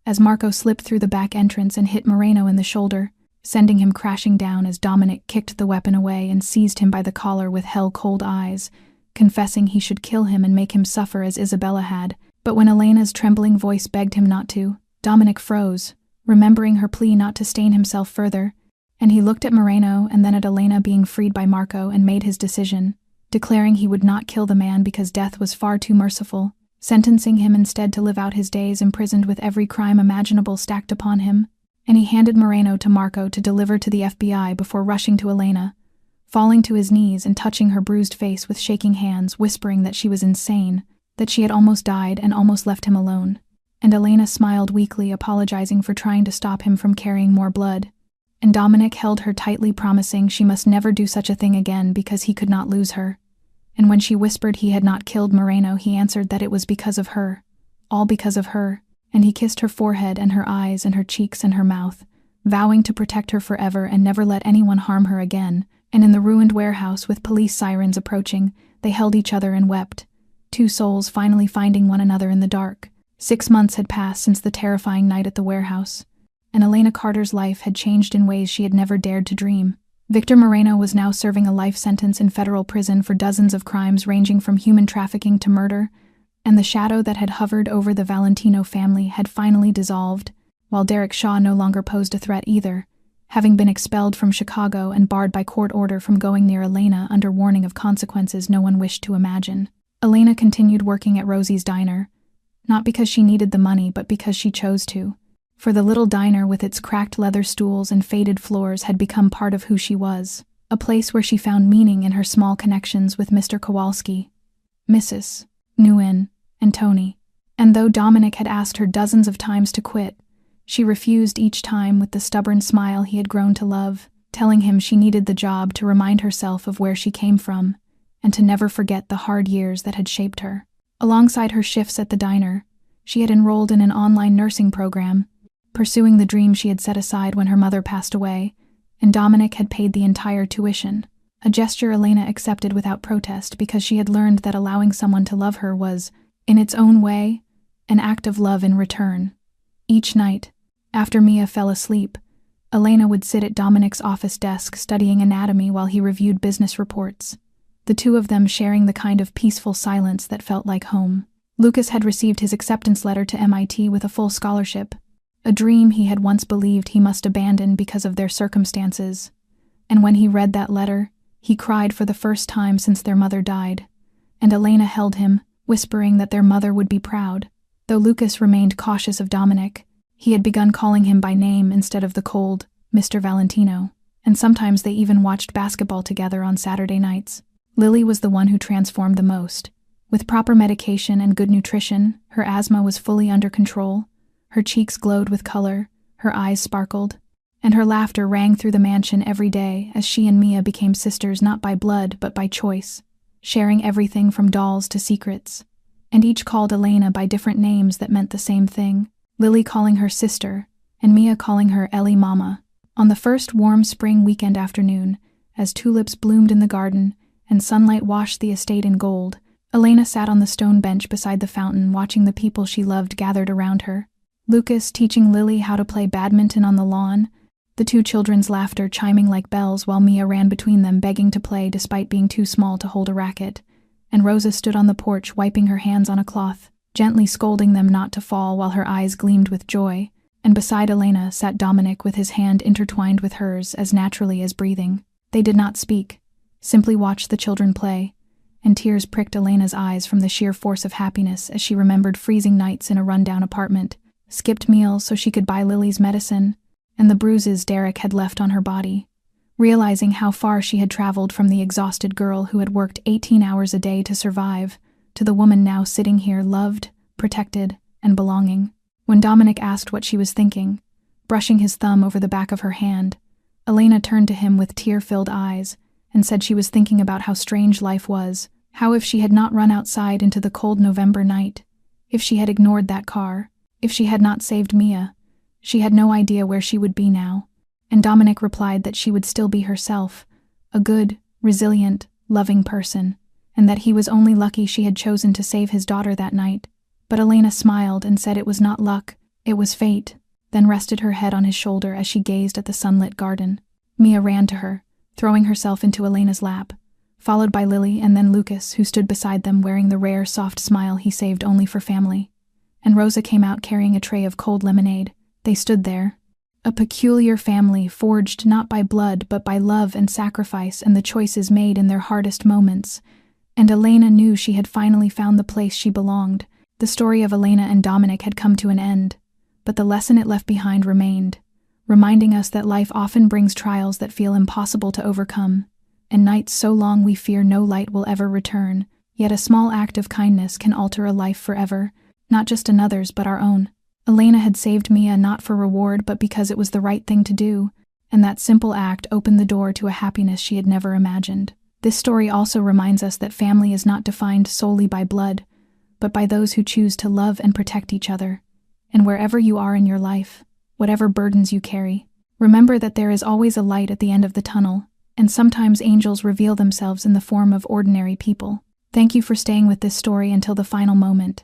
as Marco slipped through the back entrance and hit Moreno in the shoulder, sending him crashing down as Dominic kicked the weapon away and seized him by the collar with hell-cold eyes, confessing he should kill him and make him suffer as Isabella had. But when Elena's trembling voice begged him not to, Dominic froze, remembering her plea not to stain himself further, and he looked at Moreno and then at Elena being freed by Marco and made his decision, declaring he would not kill the man because death was far too merciful, sentencing him instead to live out his days imprisoned with every crime imaginable stacked upon him. And he handed Moreno to Marco to deliver to the FBI before rushing to Elena, falling to his knees and touching her bruised face with shaking hands, whispering that she was insane, that she had almost died and almost left him alone. And Elena smiled weakly, apologizing for trying to stop him from carrying more blood. And Dominic held her tightly, promising she must never do such a thing again because he could not lose her. And when she whispered he had not killed Moreno, he answered that it was because of her, all because of her. And he kissed her forehead and her eyes and her cheeks and her mouth, vowing to protect her forever and never let anyone harm her again. And in the ruined warehouse, with police sirens approaching, they held each other and wept, 2 souls finally finding one another in the dark. 6 months had passed since the terrifying night at the warehouse, and Elena Carter's life had changed in ways she had never dared to dream. Victor Moreno was now serving a life sentence in federal prison for dozens of crimes ranging from human trafficking to murder, and the shadow that had hovered over the Valentino family had finally dissolved, while Derek Shaw no longer posed a threat either, having been expelled from Chicago and barred by court order from going near Elena under warning of consequences no one wished to imagine. Elena continued working at Rosie's diner, not because she needed the money but because she chose to, for the little diner with its cracked leather stools and faded floors had become part of who she was, a place where she found meaning in her small connections with Mr. Kowalski, Mrs. Nguyen, and Tony. And though Dominic had asked her dozens of times to quit, she refused each time with the stubborn smile he had grown to love, telling him she needed the job to remind herself of where she came from, and to never forget the hard years that had shaped her. Alongside her shifts at the diner, she had enrolled in an online nursing program, pursuing the dream she had set aside when her mother passed away, and Dominic had paid the entire tuition, a gesture Elena accepted without protest because she had learned that allowing someone to love her was, in its own way, an act of love in return. Each night, after Mia fell asleep, Elena would sit at Dominic's office desk studying anatomy while he reviewed business reports, the two of them sharing the kind of peaceful silence that felt like home. Lucas had received his acceptance letter to MIT with a full scholarship, a dream he had once believed he must abandon because of their circumstances. And when he read that letter, he cried for the first time since their mother died, and Elena held him, whispering that their mother would be proud. Though Lucas remained cautious of Dominic, he had begun calling him by name instead of the cold Mr. Valentino, and sometimes they even watched basketball together on Saturday nights. Lily was the one who transformed the most. With proper medication and good nutrition, her asthma was fully under control. Her cheeks glowed with color, her eyes sparkled, and her laughter rang through the mansion every day as she and Mia became sisters not by blood but by choice, sharing everything from dolls to secrets, and each called Elena by different names that meant the same thing, Lily calling her sister, and Mia calling her Ellie Mama. On the first warm spring weekend afternoon, as tulips bloomed in the garden and sunlight washed the estate in gold, Elena sat on the stone bench beside the fountain watching the people she loved gathered around her. Lucas teaching Lily how to play badminton on the lawn, the two children's laughter chiming like bells while Mia ran between them begging to play despite being too small to hold a racket, and Rosa stood on the porch wiping her hands on a cloth, gently scolding them not to fall while her eyes gleamed with joy, and beside Elena sat Dominic with his hand intertwined with hers as naturally as breathing. They did not speak, simply watched the children play, and tears pricked Elena's eyes from the sheer force of happiness as she remembered freezing nights in a rundown apartment, skipped meals so she could buy Lily's medicine, and the bruises Derek had left on her body. Realizing how far she had traveled from the exhausted girl who had worked 18 hours a day to survive, to the woman now sitting here loved, protected, and belonging. When Dominic asked what she was thinking, brushing his thumb over the back of her hand, Elena turned to him with tear-filled eyes and said she was thinking about how strange life was, how if she had not run outside into the cold November night, if she had ignored that car, if she had not saved Mia, she had no idea where she would be now. And Dominic replied that she would still be herself, a good, resilient, loving person, and that he was only lucky she had chosen to save his daughter that night. But Elena smiled and said it was not luck, it was fate, then rested her head on his shoulder as she gazed at the sunlit garden. Mia ran to her, throwing herself into Elena's lap, followed by Lily and then Lucas, who stood beside them wearing the rare, soft smile he saved only for family. And Rosa came out carrying a tray of cold lemonade. They stood there, a peculiar family forged not by blood but by love and sacrifice and the choices made in their hardest moments. And Elena knew she had finally found the place she belonged. The story of Elena and Dominic had come to an end, but the lesson it left behind remained, reminding us that life often brings trials that feel impossible to overcome, and nights so long we fear no light will ever return, yet a small act of kindness can alter a life forever, not just another's but our own. Elena had saved Mia not for reward but because it was the right thing to do, and that simple act opened the door to a happiness she had never imagined. This story also reminds us that family is not defined solely by blood, but by those who choose to love and protect each other. And wherever you are in your life, whatever burdens you carry, remember that there is always a light at the end of the tunnel, and sometimes angels reveal themselves in the form of ordinary people. Thank you for staying with this story until the final moment.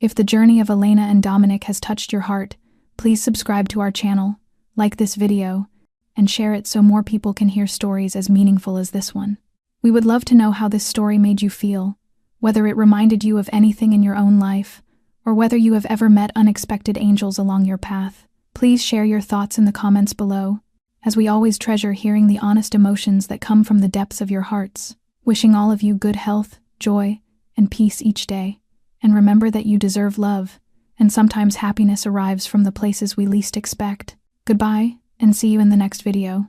If the journey of Elena and Dominic has touched your heart, please subscribe to our channel, like this video, and share it so more people can hear stories as meaningful as this one. We would love to know how this story made you feel, whether it reminded you of anything in your own life, or whether you have ever met unexpected angels along your path. Please share your thoughts in the comments below, as we always treasure hearing the honest emotions that come from the depths of your hearts. Wishing all of you good health, joy, and peace each day. And remember that you deserve love, and sometimes happiness arrives from the places we least expect. Goodbye, and see you in the next video.